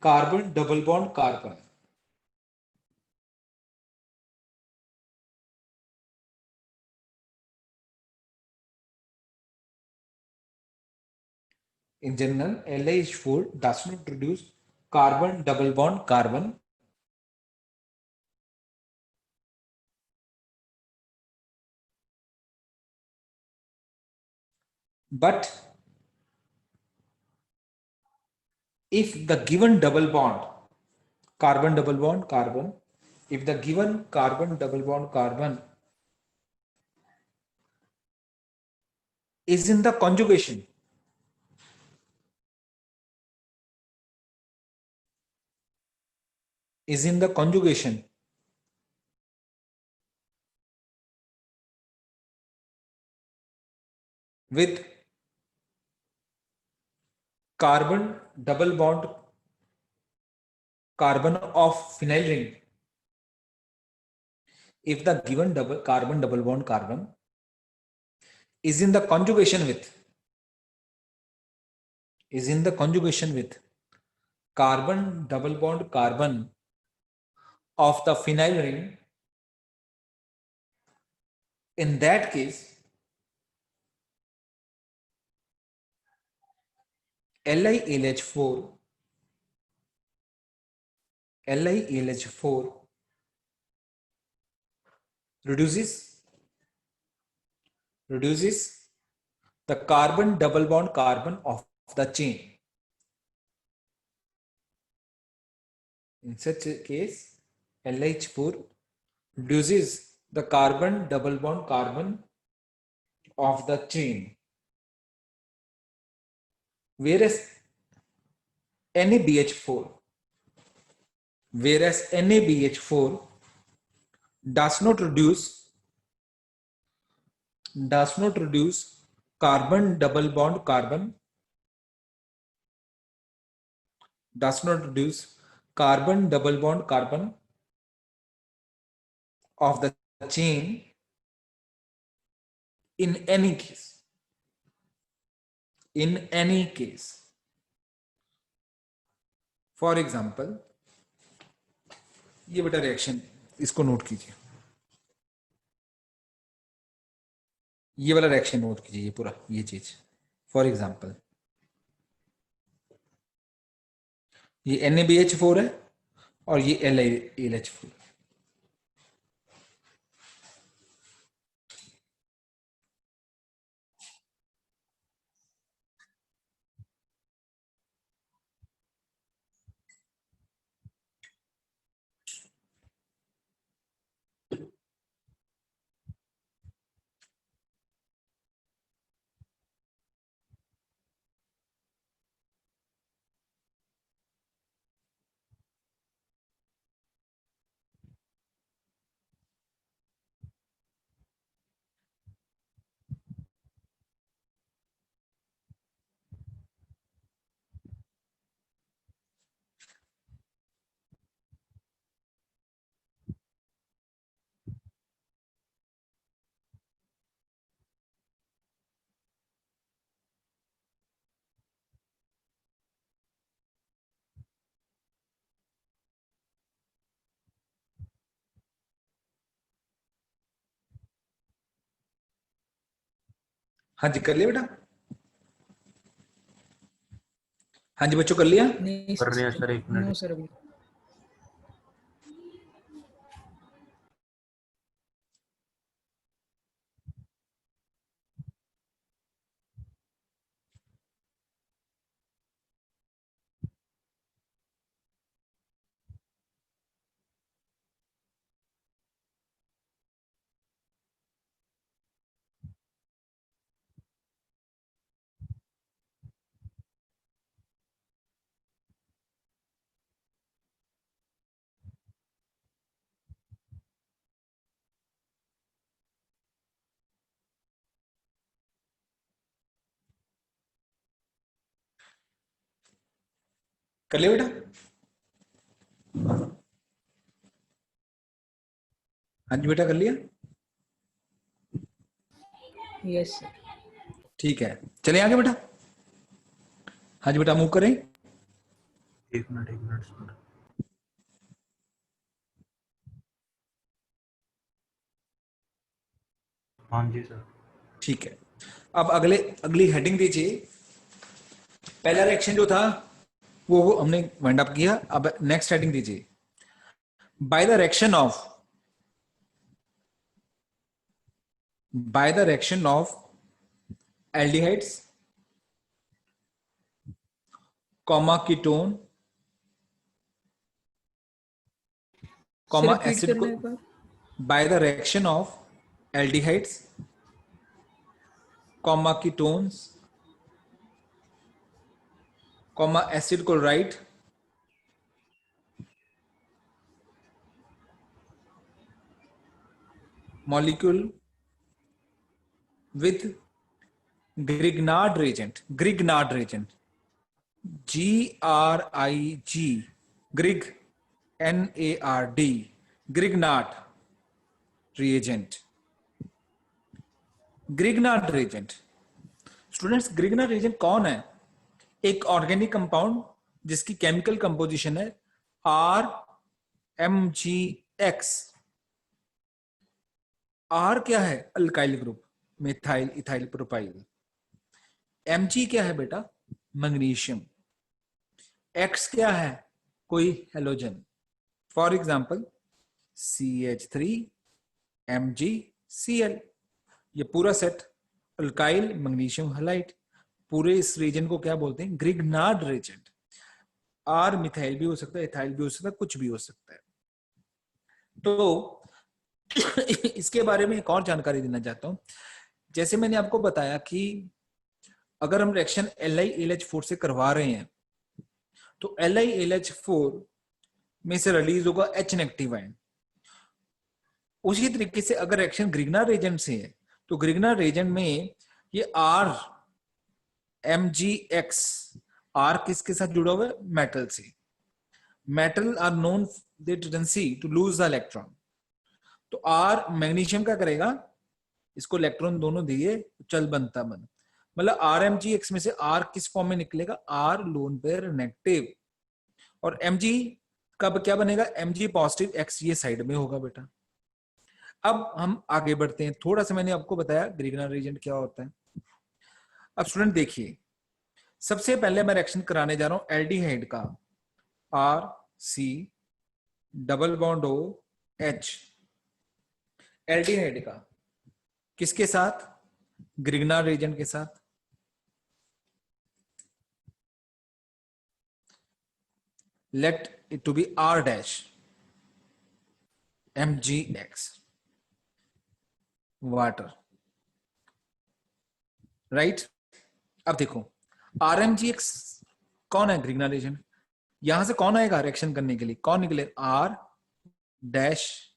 [SPEAKER 1] carbon double bond carbon. In general, LiH4 does not reduce carbon double bond carbon, but if the given double bond carbon double bond carbon, if the given carbon double bond carbon is in the conjugation, with carbon double bond carbon of phenyl ring, if the given double bond carbon is in the conjugation with carbon double bond carbon of the phenyl ring, in that case LiAlH4 reduces the carbon double bond carbon of the chain. In such a case, LiH4 reduces the carbon double bond carbon of the chain, whereas NaBH4 does not reduce carbon double bond carbon of the chain in any case. For example, ये बेटा reaction, इसको note कीजिए, ये वाला reaction note कीजिए, ये पूरा ये चीज. फॉर एग्जांपल ये NaBH4 है और ये LiAlH4. हाँ जी कर लिया बेटा. हाँ जी बच्चों कर लिया.
[SPEAKER 3] नहीं
[SPEAKER 4] कर रहे हैं सर, एक मिनट.
[SPEAKER 3] नो सर अभी.
[SPEAKER 1] कर लिया बेटा. हाँ जी बेटा कर लिया.
[SPEAKER 3] Yes sir.
[SPEAKER 1] ठीक है चलिए आगे बेटा. हाँ जी बेटा मूव करें.
[SPEAKER 4] एक मिनट सर. हाँ जी सर.
[SPEAKER 1] ठीक है अब अगली हेडिंग दीजिए. पहला रिएक्शन जो था वो हमने वाइंड अप किया. अब नेक्स्ट हेडिंग दीजिए. By the reaction of aldehydes comma ketone comma
[SPEAKER 3] Sir, repeat
[SPEAKER 1] acid
[SPEAKER 3] करना
[SPEAKER 1] को,
[SPEAKER 3] एक बार.
[SPEAKER 1] By the reaction of aldehydes comma ketones comma acid chloride molecule with Grignard reagent GRIG, Grig, NARD, Grignard reagent. Grignard reagent. Students, Grignard reagent कौन है? एक organic compound जिसकी chemical composition है RMGX. R क्या है? Alkyl group, methyl ethyl propyl. Mg क्या है बेटा? मैग्नीशियम. X क्या है? कोई हेलोजन. For example CH3MgCl. ये पूरा सेट अल्काइल मैग्नीशियम हैलाइड. पूरे इस रीजन को क्या बोलते हैं? Grignard reason. R मिथाइल भी हो सकता है, इथाइल भी हो सकता है, कुछ भी हो सकता है. तो इसके बारे में एक और जानकारी देना चाहता हूं. जैसे मैंने आपको बताया कि अगर हम रिएक्शन LiAlH4 से करवा रहे हैं तो LiAlH4 में से रिलीज होगा H नेगेटिव आयन. उसी तरीके से अगर रिएक्शन ग्रिग्नार्ड एजेंट से है तो ग्रिग्नार्ड एजेंट में ये RMGX, R किसके साथ जुड़ा हुआ है? मेटल से. Metal are known their tendency to lose the electron. तो R मैग्नीशियम क्या करेगा? इसको इलेक्ट्रॉन दोनों दिए, चल बनता बन. मतलब RMGX में से R किस फॉर्म में निकलेगा? R lone pair negative. और Mg कब क्या बनेगा? Mg पॉजिटिव, X ये साइड में होगा बेटा. अब हम आगे बढ़ते हैं. थोड़ा सा मैंने आपको बताया ग्रिग्नार्ड एजेंट क्या होता है. अब स्टूडेंट देखिए, सबसे पहले मैं रिएक्शन कराने जा रहा हूं एल्डिहाइड का RC double bond OH. Aldehyde का किसके साथ? ग्रिग्नार्ड एजेंट के साथ. Let it to be R dash MgX water. Right. अब देखो RMGX कौन है? Grignard agent. यहां से कौन आएगा रिएक्शन करने के लिए? कौन निकले? R dash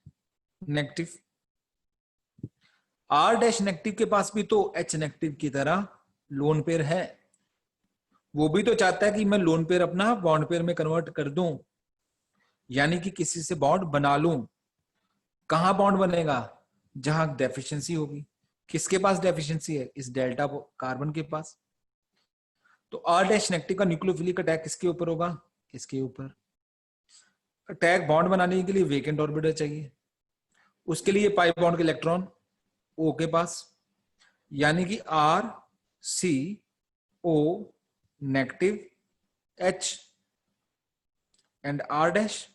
[SPEAKER 1] negative. R dash negative के पास भी तो H नेगेटिव की तरह लोन पेयर है. वो भी तो चाहता है कि मैं लोन पेयर अपना बॉन्ड पेयर में कन्वर्ट कर दूं, यानी कि किसी से बॉन्ड बना लूं. कहां बॉन्ड बनेगा? जहां डेफिशिएंसी होगी. किसके पास डेफिशिएंसी है? इस डेल्टा कार्बन के पास. तो R डैश नेगेटिव का न्यूक्लियोफिलिक अटैक किसके ऊपर होगा? इसके ऊपर. अटैक बॉन्ड बनाने के लिए वेकेंट ऑर्बिटल चाहिए. उसके लिए पाई बॉन्ड के इलेक्ट्रॉन O के पास, यानी कि RCO negative H and R dash.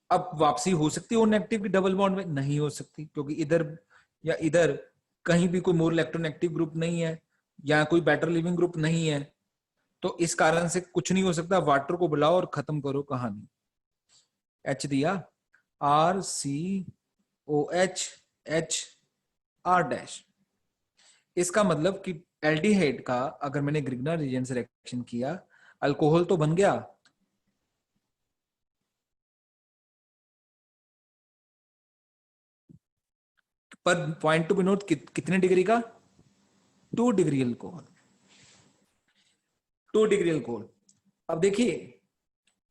[SPEAKER 1] अब वापसी हो सकती है O नेगेटिव की डबल बॉन्ड में? नहीं हो सकती, क्योंकि इधर या इधर कहीं भी कोई मोर इलेक्ट्रोनेगेटिव ग्रुप नहीं है या कोई बेटर लिविंग ग्रुप नहीं है. तो इस कारण से कुछ नहीं हो सकता. वाटर को बुलाओ और खत्म करो कहानी. H दिया, RCOH H R डैश. इसका मतलब कि एल्डिहाइड का अगर मैंने ग्रिग्नार्ड एजेंट से रिएक्शन किया, अल्कोहल तो बन गया, पर पॉइंट टू बी नोट कितने डिग्री का? 2 डिग्री अल्कोहल. 2 degree alcohol. अब देखिए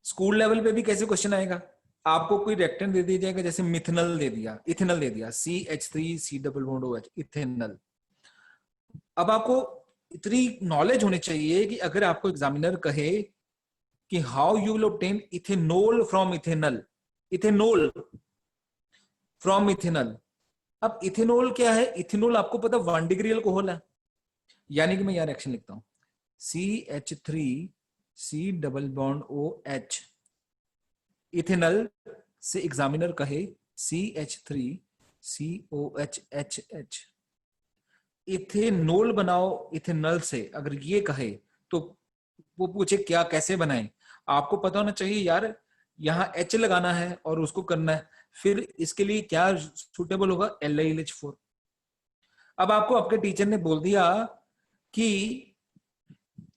[SPEAKER 1] स्कूल लेवल पे भी कैसे क्वेश्चन आएगा. आपको कोई रिएक्टेंट दे दिया जाएगा, जैसे मिथेनल दे दिया, इथेनल दे दिया, CH3C double bond OH, ethanal. अब आपको इतनी नॉलेज होनी चाहिए कि अगर आपको एग्जामिनर कहे कि how you will obtain ethanol from ethanal, ethanol from ethanal. अब इथेनॉल क्या है? इथेनॉल आपको पता 1 डिग्री अल्कोहल है, यानी कि मैं यहां रिएक्शन लिखता हूं CH3C double bond OH. Ethanal से एग्जामिनर कहे CH3COHH. इथेनॉल बनाओ इथेनॉल से, अगर ये कहे तो वो पूछे क्या कैसे बनाए. आपको पता होना चाहिए यार, यहाँ H लगाना है और उसको करना है. फिर इसके लिए क्या सुटेबल होगा? LiLH4. अब आपको आपके टीचर ने बोल दिया कि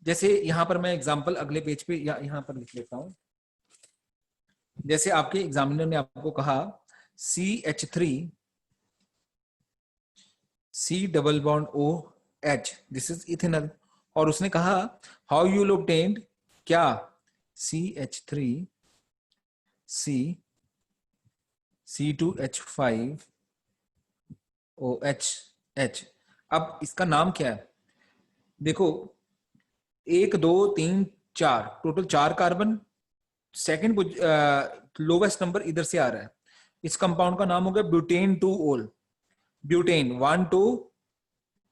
[SPEAKER 1] जैसे यहां पर मैं एग्जांपल अगले पेज पे या यहां पर लिख लेता हूं. जैसे आपके एग्जामिनर ने आपको कहा CH3C double bond OH, this is ethanol, और उसने कहा हाउ यू विल ऑब्टेन क्या CH3 C2H5 OH। अब इसका नाम क्या है? देखो 1 2 3 4 total 4 carbon, second lowest number इधर से आ रहा है। इस कंपाउंड का नाम हो गया ब्यूटेन 2 ओल। ब्यूटेन 1 2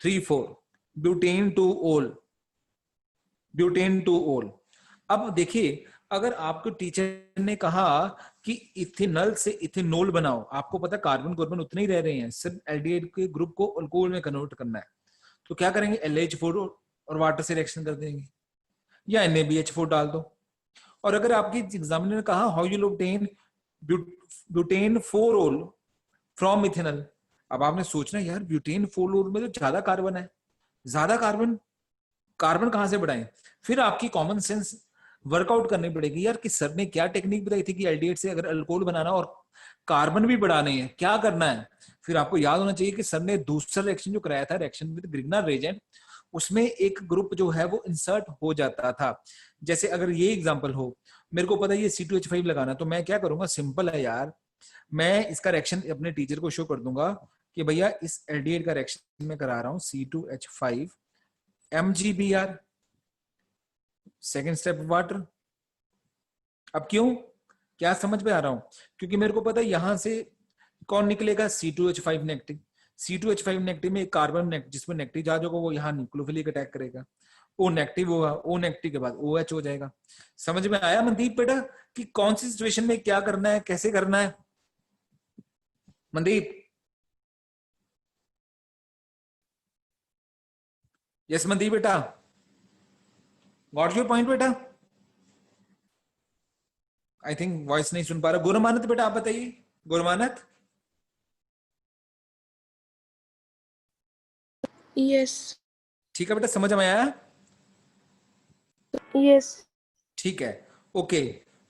[SPEAKER 1] 3 4 ब्यूटेन 2 ओल, ब्यूटेन 2 ओल। अब देखिए अगर आपको टीचर ने कहा कि इथेनॉल से इथेनॉल बनाओ, आपको पता कार्बन कार्बन उतने ही रह रहे हैं, सिर्फ एल्डिहाइड के ग्रुप को अल्कोहल में कन्वर्ट करना है, तो क्या करेंगे LH4 और वाटर से रिएक्शन कर देंगे या NaBH4 डाल दो। और अगर आपकी एग्जामिनर ने कहा हाउ यू ऑब्टेन ब्यूटेन 4 ओल फ्रॉम इथेनॉल, अब आपने सोचना यार ब्यूटेन 4 ओल में तो ज्यादा कार्बन है, ज्यादा कार्बन कहां से बढ़ाएं? फिर आपकी कॉमन सेंस वर्कआउट करनी पड़ेगी यार कि सर ने क्या टेक्निक बताई थी कि एल्डिहाइड से अगर अल्कोहल बनाना और कार्बन भी बढ़ाने हैं, क्या करना है? फिर आपको याद होना चाहिए कि सर ने दूसरा रिएक्शन जो कराया था, रिएक्शन विद ग्रिग्नार रेजेंट, उसमें एक ग्रुप जो है वो इंसर्ट हो जाता था। जैसे अगर ये एग्जांपल हो, मेरे को पता है ये C2H5 लगाना, तो मैं क्या करूंगा, सिंपल है यार, मैं इसका रिएक्शन अपने टीचर को शो कर दूंगा कि भैया इस एल्डिहाइड का रिएक्शन मैं करा रहा हूं C2H5 MgBr, second step water. अब क्यों, क्या समझ में आ रहा हूं? क्योंकि मेरे को पता है यहां से कौन निकलेगा, C2H5 नेगेटिव। C2H5 नेगेटिव में एक कार्बन जिसमें नेगेटिव चार्ज होगा वो यहाँ न्यूक्लियोफिलिक अटैक करेगा, O नेगेटिव होगा, O नेगेटिव के बाद OH हो जाएगा। समझ में आया मनदीप बेटा कि कौन सी सिचुएशन में क्या करना है, कैसे करना है? मनदीप, यस मनदीप बेटा, गॉट योर पॉइंट बेटा? आई थिंक वॉइस नहीं सुन पा रहा। गुरमानत बेटा आप बताइए, गुरमानत।
[SPEAKER 7] यस
[SPEAKER 1] ठीक है बेटा, समझ में आया?
[SPEAKER 7] यस
[SPEAKER 1] ठीक है, ओके।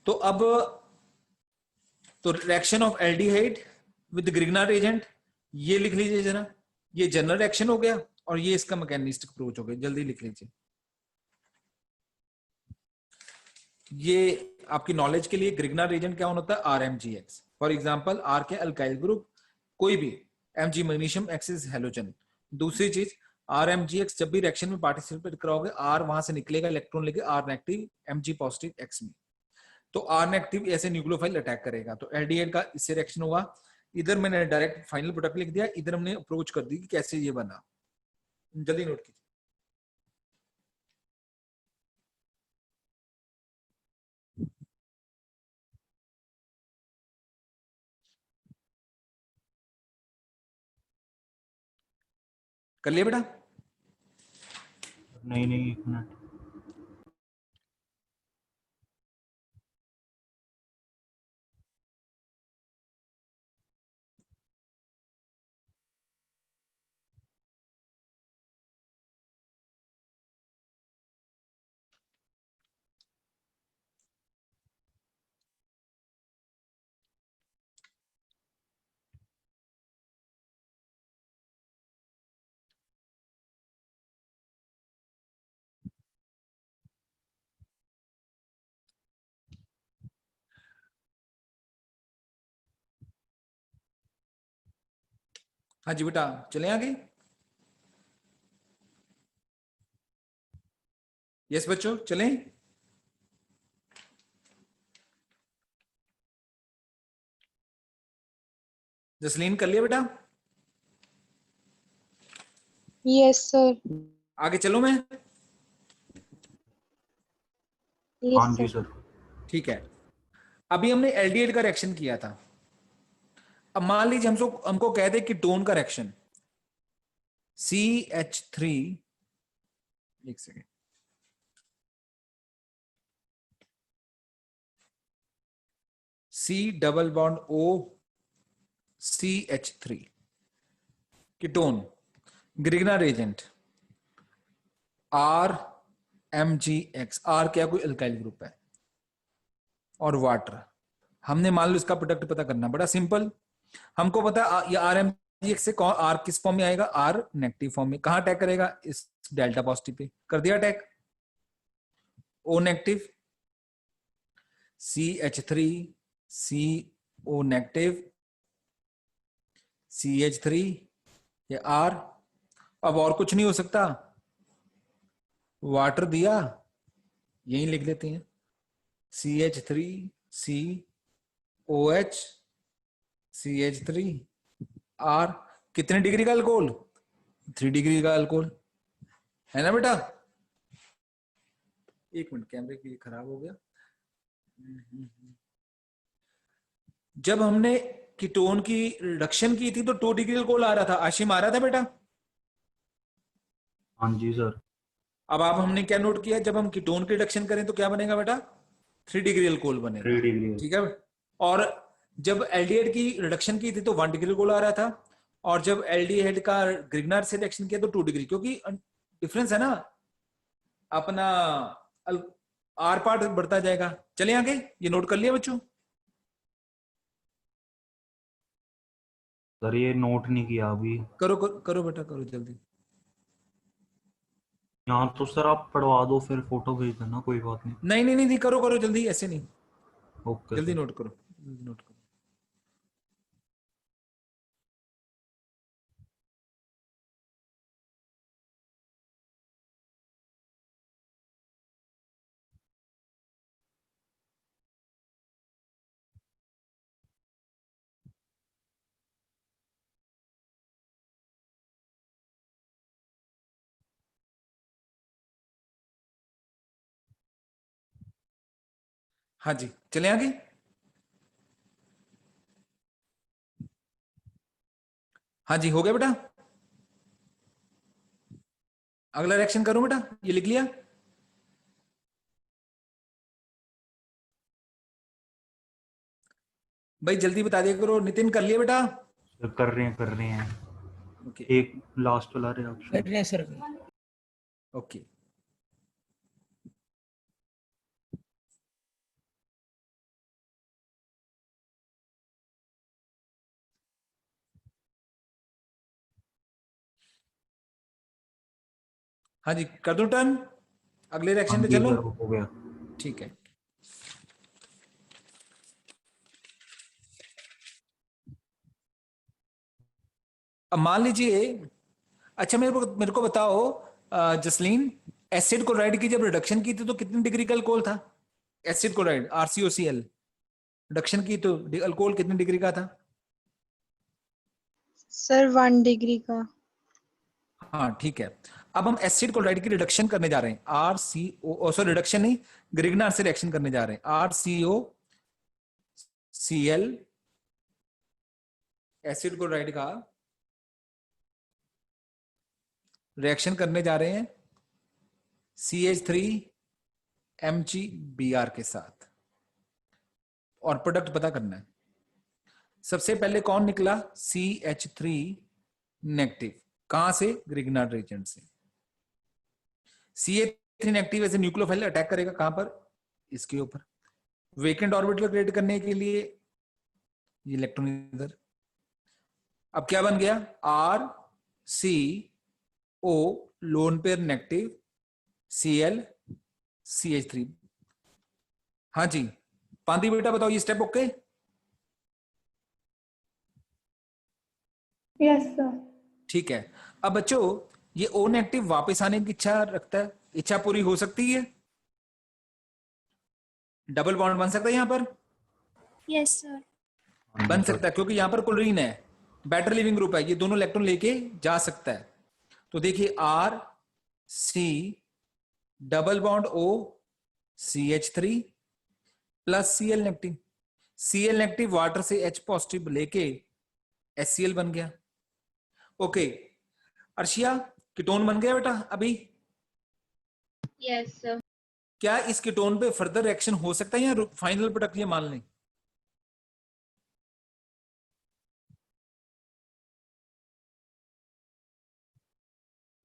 [SPEAKER 1] तो अब तो reaction of aldehyde with Grignard agent ये लिख लीजिए जरा, ये जनरल रिएक्शन हो गया और ये इसका मैकेनिस्टिक अप्रोच हो गया, जल्दी लिख लीजिए। ये आपकी नॉलेज के लिए ग्रिग्नार एजेंट क्या होता है, RMgX। फॉर एग्जांपल R के अल्काइल ग्रुप कोई भी, Mg magnesium, X is halogen. दूसरी चीज RMgX जब भी रिएक्शन में पार्टिसिपेट कराओगे, R वहां से निकलेगा इलेक्ट्रॉन लेके R negative Mg positive X में, तो R नेगेटिव ऐसे न्यूक्लियोफाइल अटैक करेगा। तो एल्डिहाइड का इससे रिएक्शन हुआ। इधर मैंने डायरेक्ट फाइनल प्रोडक्ट लिख दिया, इधर हमने अप्रोच कर दी कि कैसे ये बना। जल्दी नोट कीजिए। कर लिया बेटा?
[SPEAKER 4] नहीं नहीं, 1 मिनट।
[SPEAKER 1] हाँ जी बेटा, चले आगे। यस बच्चों, चलें। जसलीन कर लिया बेटा?
[SPEAKER 8] Yes sir.
[SPEAKER 1] आगे चलो मैं।
[SPEAKER 4] हाँ जी सर।
[SPEAKER 1] ठीक है, अभी हमने एल्डिहाइड का रिएक्शन किया था। अब मान लीजिए हमको कह दे कि टोन का रिएक्शन CH3, एक second, C double bond O CH3 ketone, Grignard agent RMgX। R क्या कोई अल्काइल ग्रुप है, और वाटर। हमने मान लो इसका प्रोडक्ट पता करना, बड़ा सिंपल। हमको पता है ये RM जी से आर किस फॉर्म में आएगा, आर नेगेटिव फॉर्म में। कहाँ अटैक करेगा, इस डेल्टा पॉजिटिव पे कर दिया attack. O negative, CH3 CO negative, CH3 ये R। अब और कुछ नहीं हो सकता, वाटर दिया, यही लिख लेते हैं CH3 COH CH3 R। कितने डिग्री का अल्कोहल, 3 डिग्री का अल्कोहल है ना बेटा। एक मिनट, कैमरे के लिए खराब हो गया। जब हमने कीटोन की रिडक्शन की थी तो 2 डिग्री अल्कोहल आ रहा था, आशिम आ रहा था बेटा।
[SPEAKER 4] हाँ जी सर।
[SPEAKER 1] अब आप हमने क्या नोट किया, जब हम कीटोन की रिडक्शन करें तो क्या बनेगा बेटा, 3 डिग्री अल्कोहल बनेगा।
[SPEAKER 4] 3 डिग्री।
[SPEAKER 1] ठीक है। और जब एल्डिहाइड की रिडक्शन की थी तो 1 डिग्री अल्कोहल आ रहा था, और जब एल्डिहाइड का ग्रिग्नार्ड से रिएक्शन किया तो 2 डिग्री, क्योंकि डिफरेंस है ना अपना, आर पार्ट बढ़ता जाएगा। चले आगे, ये नोट कर लिया बच्चों।
[SPEAKER 4] सर ये नोट नहीं किया अभी।
[SPEAKER 1] करो करो, करो बेटा करो जल्दी।
[SPEAKER 4] यहाँ तो सर आप पढ़वा दो, फिर फोटो भेज देना, कोई बात नहीं।
[SPEAKER 1] नहीं नहीं नहीं, करो करो जल्दी, ऐसे नहीं,
[SPEAKER 4] ओके
[SPEAKER 1] जल्दी
[SPEAKER 4] सर।
[SPEAKER 1] नोट करो, जल्दी नोट करो। हाँ जी, चले आगे। हाँ जी, हो गया बेटा। अगला रिएक्शन करो बेटा, ये लिख लिया। भाई जल्दी बता दिया करो। नितिन कर लिया बेटा।
[SPEAKER 4] सर कर रहे हैं।
[SPEAKER 1] ओके
[SPEAKER 4] एक लास्ट वाला रिएक्शन
[SPEAKER 3] कर रहे हैं सर।
[SPEAKER 1] ओके। हाँ जी, कर दो टर्न, अगले रिएक्शन पे चलो।
[SPEAKER 4] हो गया।
[SPEAKER 1] ठीक है। अब मान लीजिए, अच्छा मेरे को बताओ जसलीन, एसिड क्लोराइड की जब रिडक्शन की थी तो कितनी डिग्री का अल्कोहल था, एसिड क्लोराइड RCOCl रिडक्शन की तो अल्कोहल कितनी डिग्री का था।
[SPEAKER 8] सर 1 डिग्री का।
[SPEAKER 1] हाँ ठीक है। अब हम एसिड क्लोराइड की रिडक्शन करने जा रहे हैं, RCO, सॉरी रिडक्शन नहीं, ग्रिग्नार्ड से रिएक्शन करने जा रहे हैं, RCOCl एसिड क्लोराइड का रिएक्शन करने जा रहे हैं CH3MgBr के साथ, और प्रोडक्ट पता करना है। सबसे पहले कौन निकला, CH3 नेगेटिव, कहां से, ग्रिग्नार्ड रिएजेंट से। CH3 नेगेटिव ऐसे न्यूक्लियोफाइल अटैक करेगा, कहां पर, इसके ऊपर। वेकेंट ऑर्बिटल क्रिएट करने के लिए ये इलेक्ट्रॉन इधर। अब क्या बन गया, RCO lone pair negative Cl CH3। हाँ जी पांदी बेटा बताओ, ये स्टेप ओके।
[SPEAKER 2] Yes sir.
[SPEAKER 1] ठीक है। अब बच्चों ये O नेगेटिव वापस आने की इच्छा रखता है, इच्छा पूरी हो सकती है, डबल बॉन्ड बन सकता है यहाँ पर,
[SPEAKER 5] यस सर।
[SPEAKER 1] बन सकता है, क्योंकि यहाँ पर क्लोरीन है, बेटर लिविंग ग्रुप है, ये दोनों इलेक्ट्रॉन लेके जा सकता है। तो देखिए RC double bond O CH3 plus Cl negative, Cl negative water से H पॉजिटिव लेके HCl बन गया। ओके अर्शिया, कीटोन बन गया बेटा अभी।
[SPEAKER 10] Yes sir.
[SPEAKER 1] क्या इस कीटोन पे फर्दर रिएक्शन हो सकता है या फाइनल प्रोडक्ट ये मान लें।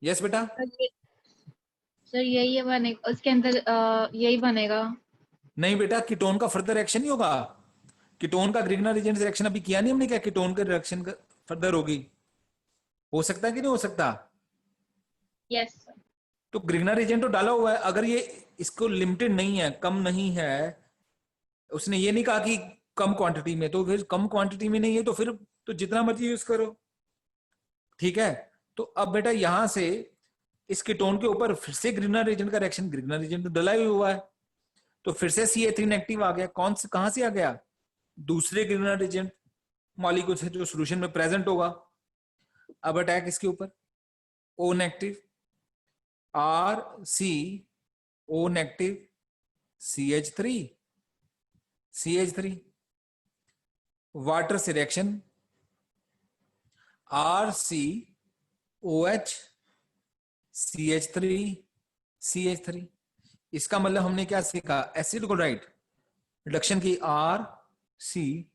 [SPEAKER 1] यस बेटा।
[SPEAKER 10] सर यही बनेगा उसके अंदर, यही बनेगा।
[SPEAKER 1] नहीं बेटा, कीटोन का फर्दर रिएक्शन नहीं होगा, कीटोन का ग्रिग्नार्ड रिएजेंट से रिएक्शन अभी किया नहीं हमने, क्या कीटोन का रिएक्शन फर्दर होगी। हो सकता है कि नहीं हो सकता?
[SPEAKER 10] Yes sir.
[SPEAKER 1] तो ग्रिग्नर एजेंट तो डाला हुआ है, अगर ये इसको लिमिटेड नहीं है, कम नहीं है, उसने ये नहीं कहा कि कम क्वांटिटी में, तो फिर कम क्वांटिटी में नहीं है तो फिर तो जितना मर्जी यूज करो, ठीक है। तो अब बेटा यहां से इस कीटोन के ऊपर फिर से ग्रिग्नर एजेंट का रिएक्शन, ग्रिग्नर एजेंट तो डला ही हुआ है, तो फिर से CH3 नेगेटिव आ गया। कौन से, कहां से आ गया? दूसरे ग्रिग्नर एजेंट मॉलिक्यूल से जो सोल्यूशन में प्रेजेंट होगा। अब अटैक इसके ऊपर, O negative, RCO negative, CH3 water से रिएक्शन, RCOH CH3। इसका मतलब हमने क्या सीखा? एसिड क्लोराइड रिडक्शन की, RCOH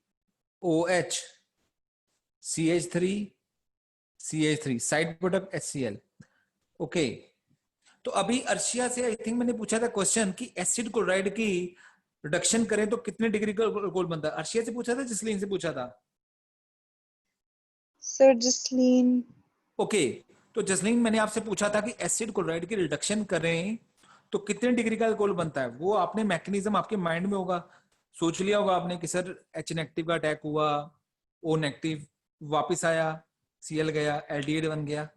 [SPEAKER 1] CH3 side product HCl। Okay, तो अभी अर्शिया से आई थिंक मैंने पूछा था क्वेश्चन कि एसिड क्लोराइड की रिडक्शन करें तो कितने डिग्री का अल्कोहल बनता है? अर्शिया से पूछा था, जसलीन से पूछा था?
[SPEAKER 8] सर जसलीन।
[SPEAKER 1] ओके, तो जसलीन मैंने आपसे पूछा था कि एसिड क्लोराइड की रिडक्शन करें तो कितने डिग्री का अल्कोहल बनता है। वो आपने मैकेनिज्म आपके माइंड में होगा, सोच लिया होगा आपने कि सर H नेगेटिव का अटैक हुआ, O नेगेटिव वापस आया, Cl गया, एल्डिहाइड बन गया,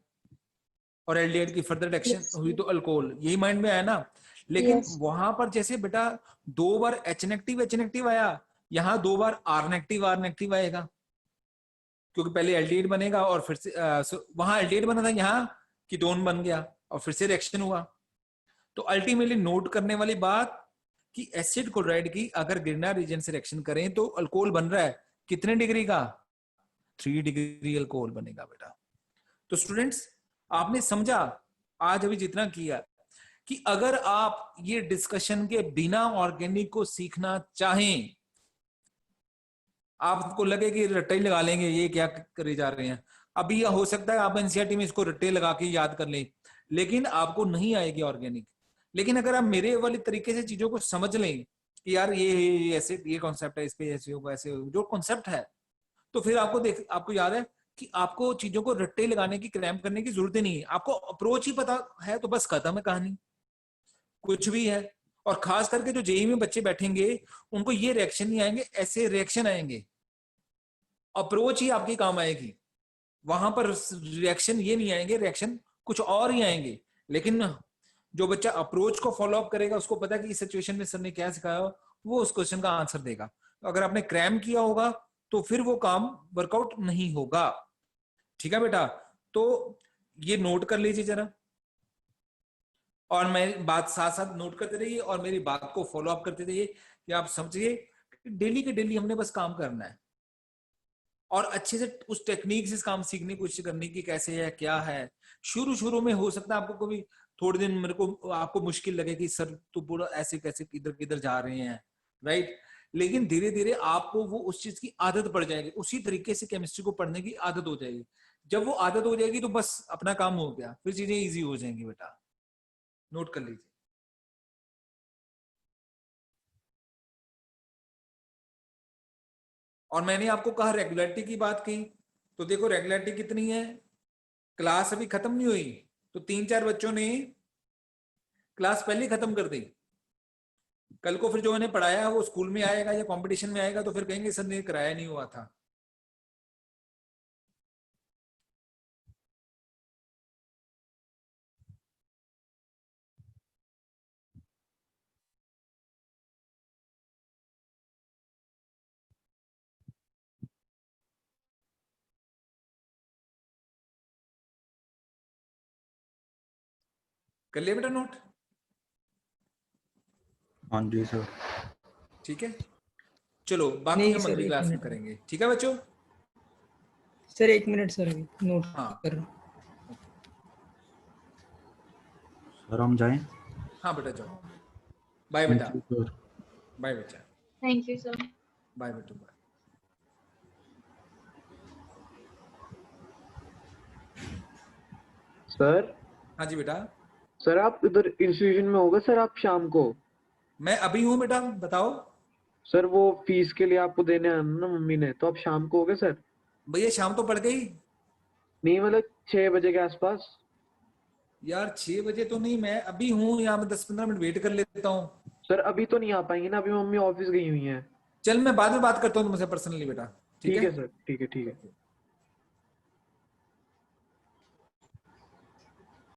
[SPEAKER 1] और एल्डिहाइड की फर्दर रिडक्शन हुई तो अल्कोहल, यही माइंड में आया ना। लेकिन वहां पर जैसे बेटा 2 बार H नेगेटिव आया, यहाँ 2 बार R नेगेटिव आएगा, क्योंकि पहले एल्डिहाइड बनेगा और फिर से वहां एल्डिहाइड बना था, यहाँ कीटोन बन गया और फिर से रिएक्शन हुआ। तो अल्टीमेटली नोट करने वाली बात कि एसिड क्लोराइड की अगर ग्रिग्नर रीजन से रिएक्शन करें तो अल्कोहल बन रहा है कितने डिग्री का? 3 डिग्री अल्कोहल बनेगा बेटा। तो स्टूडेंट्स आपने समझा आज अभी जितना किया कि अगर आप ये डिस्कशन के बिना ऑर्गेनिक को सीखना चाहें, आपको लगे कि रट्टे ही लगा लेंगे, ये क्या करे जा रहे हैं, अभी हो सकता है आप एनसीईआरटी में इसको रट्टे लगा के याद कर लें, लेकिन आपको नहीं आएगी ऑर्गेनिक। लेकिन अगर आप मेरे वाले तरीके से चीजों को समझ लें कि यार ये ऐसे, ये कॉन्सेप्ट है, इस पे ऐसे होगा, ऐसे होगा, जो कॉन्सेप्ट है, तो फिर आपको याद है कि आपको चीजों को रट्टे लगाने की, क्रैम्प करने की जरूरत ही नहीं है। आपको अप्रोच ही पता है तो बस खत्म है कहानी, कुछ भी है। और खास करके जो जेईई में बच्चे बैठेंगे उनको ये रिएक्शन नहीं आएंगे, ऐसे रिएक्शन आएंगे, अप्रोच ही आपकी काम आएगी। वहां पर रिएक्शन ये नहीं आएंगे, रिएक्शन कुछ और ही आएंगे। लेकिन जो बच्चा अप्रोच को फॉलो अप करेगा, उसको पता है कि इस सिचुएशन में सर ने क्या सिखाया, वो उस क्वेश्चन का आंसर देगा। तो अगर आपने क्रैम किया होगा तो फिर वो काम वर्कआउट नहीं होगा। ठीक है बेटा, तो ये नोट कर लीजिए जरा, और मेरी बात साथ साथ नोट करते रहिए और मेरी बात को फॉलो अप करते रहिए कि आप समझिए डेली के डेली हमने बस काम करना है और अच्छे से उस टेक्निक से काम सीखने की कोशिश करने की, कैसे है क्या है। शुरू में हो सकता है आपको कभी थोड़े दिन मेरे को आपको मुश्किल लगे कि सर तो पूरा ऐसे कैसे किधर किधर जा रहे हैं, राइट। लेकिन धीरे धीरे आपको वो उस चीज की आदत पड़ जाएगी, उसी तरीके से केमिस्ट्री को पढ़ने की आदत हो जाएगी। जब वो आदत हो जाएगी तो बस अपना काम हो गया, फिर चीजें ईजी हो जाएंगी बेटा, नोट कर लीजिए। और मैंने आपको कहा रेगुलरिटी की बात की, तो देखो रेगुलरिटी कितनी है, क्लास अभी खत्म नहीं हुई तो 3-4 बच्चों ने क्लास पहले ही खत्म कर दी। कल को फिर जो इन्हें पढ़ाया है वो स्कूल में आएगा या कंपटीशन में आएगा तो फिर कहेंगे सर ने कराया नहीं हुआ था। कर लिया बेटा नोट?
[SPEAKER 4] हाँ जी सर।
[SPEAKER 1] ठीक है, चलो बाकी
[SPEAKER 3] नहीं
[SPEAKER 1] हम
[SPEAKER 3] सर,
[SPEAKER 1] अगली
[SPEAKER 3] एक
[SPEAKER 1] क्लास में
[SPEAKER 3] मिनट।
[SPEAKER 1] करेंगे। ठीक है बच्चों?
[SPEAKER 3] सर 1 मिनट सर, अभी नोट
[SPEAKER 1] हाँ
[SPEAKER 3] कर रहा हूँ।
[SPEAKER 4] सर हम जाएं?
[SPEAKER 1] हाँ बेटा जाओ, बाय
[SPEAKER 4] थैंक
[SPEAKER 1] बेटा,
[SPEAKER 4] यू सर।
[SPEAKER 1] बाय बेटा,
[SPEAKER 10] थैंक यू सर।
[SPEAKER 1] बाय बेटा, बाय।
[SPEAKER 9] सर
[SPEAKER 1] हाँ जी बेटा।
[SPEAKER 9] सर आप इधर इंस्टीट्यूशन में होगा सर आप शाम को?
[SPEAKER 1] मैं अभी हूँ बेटा, बताओ।
[SPEAKER 9] सर वो फीस के लिए आपको देने आना ना मम्मी ने, तो आप शाम को होगे सर?
[SPEAKER 1] भैया शाम तो पड़ गई,
[SPEAKER 9] नहीं मतलब 6 बजे के आसपास।
[SPEAKER 1] यार 6 बजे तो नहीं, मैं अभी हूँ यहाँ, मैं 10-15 मिनट वेट कर लेता हूँ।
[SPEAKER 9] सर अभी तो नहीं आ पाएंगे ना, अभी मम्मी ऑफिस गई हुई हैं।
[SPEAKER 1] चल मैं बाद में बात करता हूँ तुमसे पर्सनली बेटा, ठीक
[SPEAKER 9] ठीक
[SPEAKER 1] है?
[SPEAKER 9] है सर, ठीक है ठीक है।